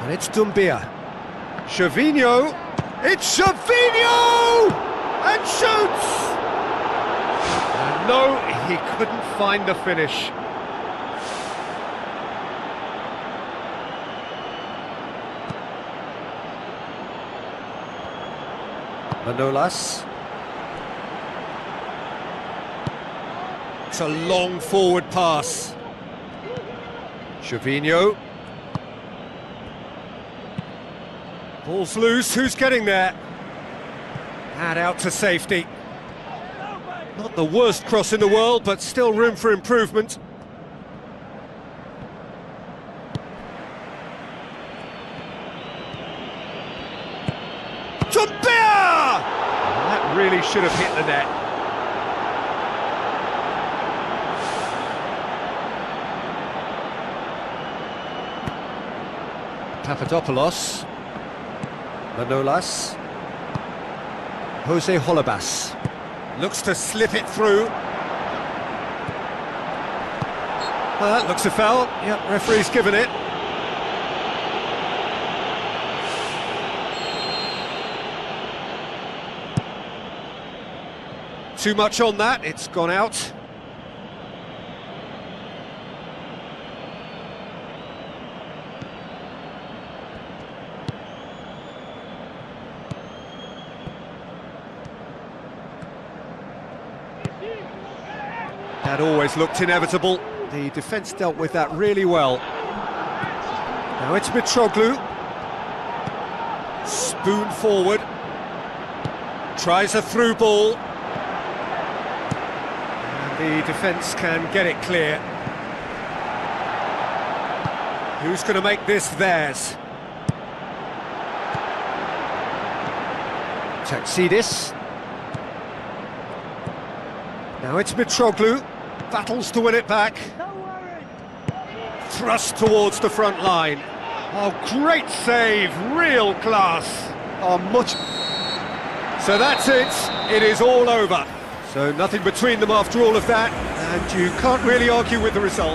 C: And it's Doumbia. Gervinho. It's Gervinho! And shoots! And no, he couldn't find the finish. Manolas. It's a long forward pass. Gervinho. Ball's loose, who's getting there? And out to safety. Not the worst cross in the world, but still room for improvement. Doumbia! That really should have hit the net. Papadopoulos. Manolas. Jose Holebas. Looks to slip it through. Well, that looks a foul. Yep, referee's given it. Too much on that, it's gone out. That always looked inevitable. The defence dealt with that really well. Now it's Mitroglou. Spoon forward. Tries a through ball. And the defence can get it clear. Who's going to make this theirs? Taxidis. Now it's Mitroglou. Battles to win it back. Thrust towards the front line. Oh, great save, real class.
D: Oh, much.
C: So that's it, it is all over. So nothing between them after all of that, and you can't really argue with the result.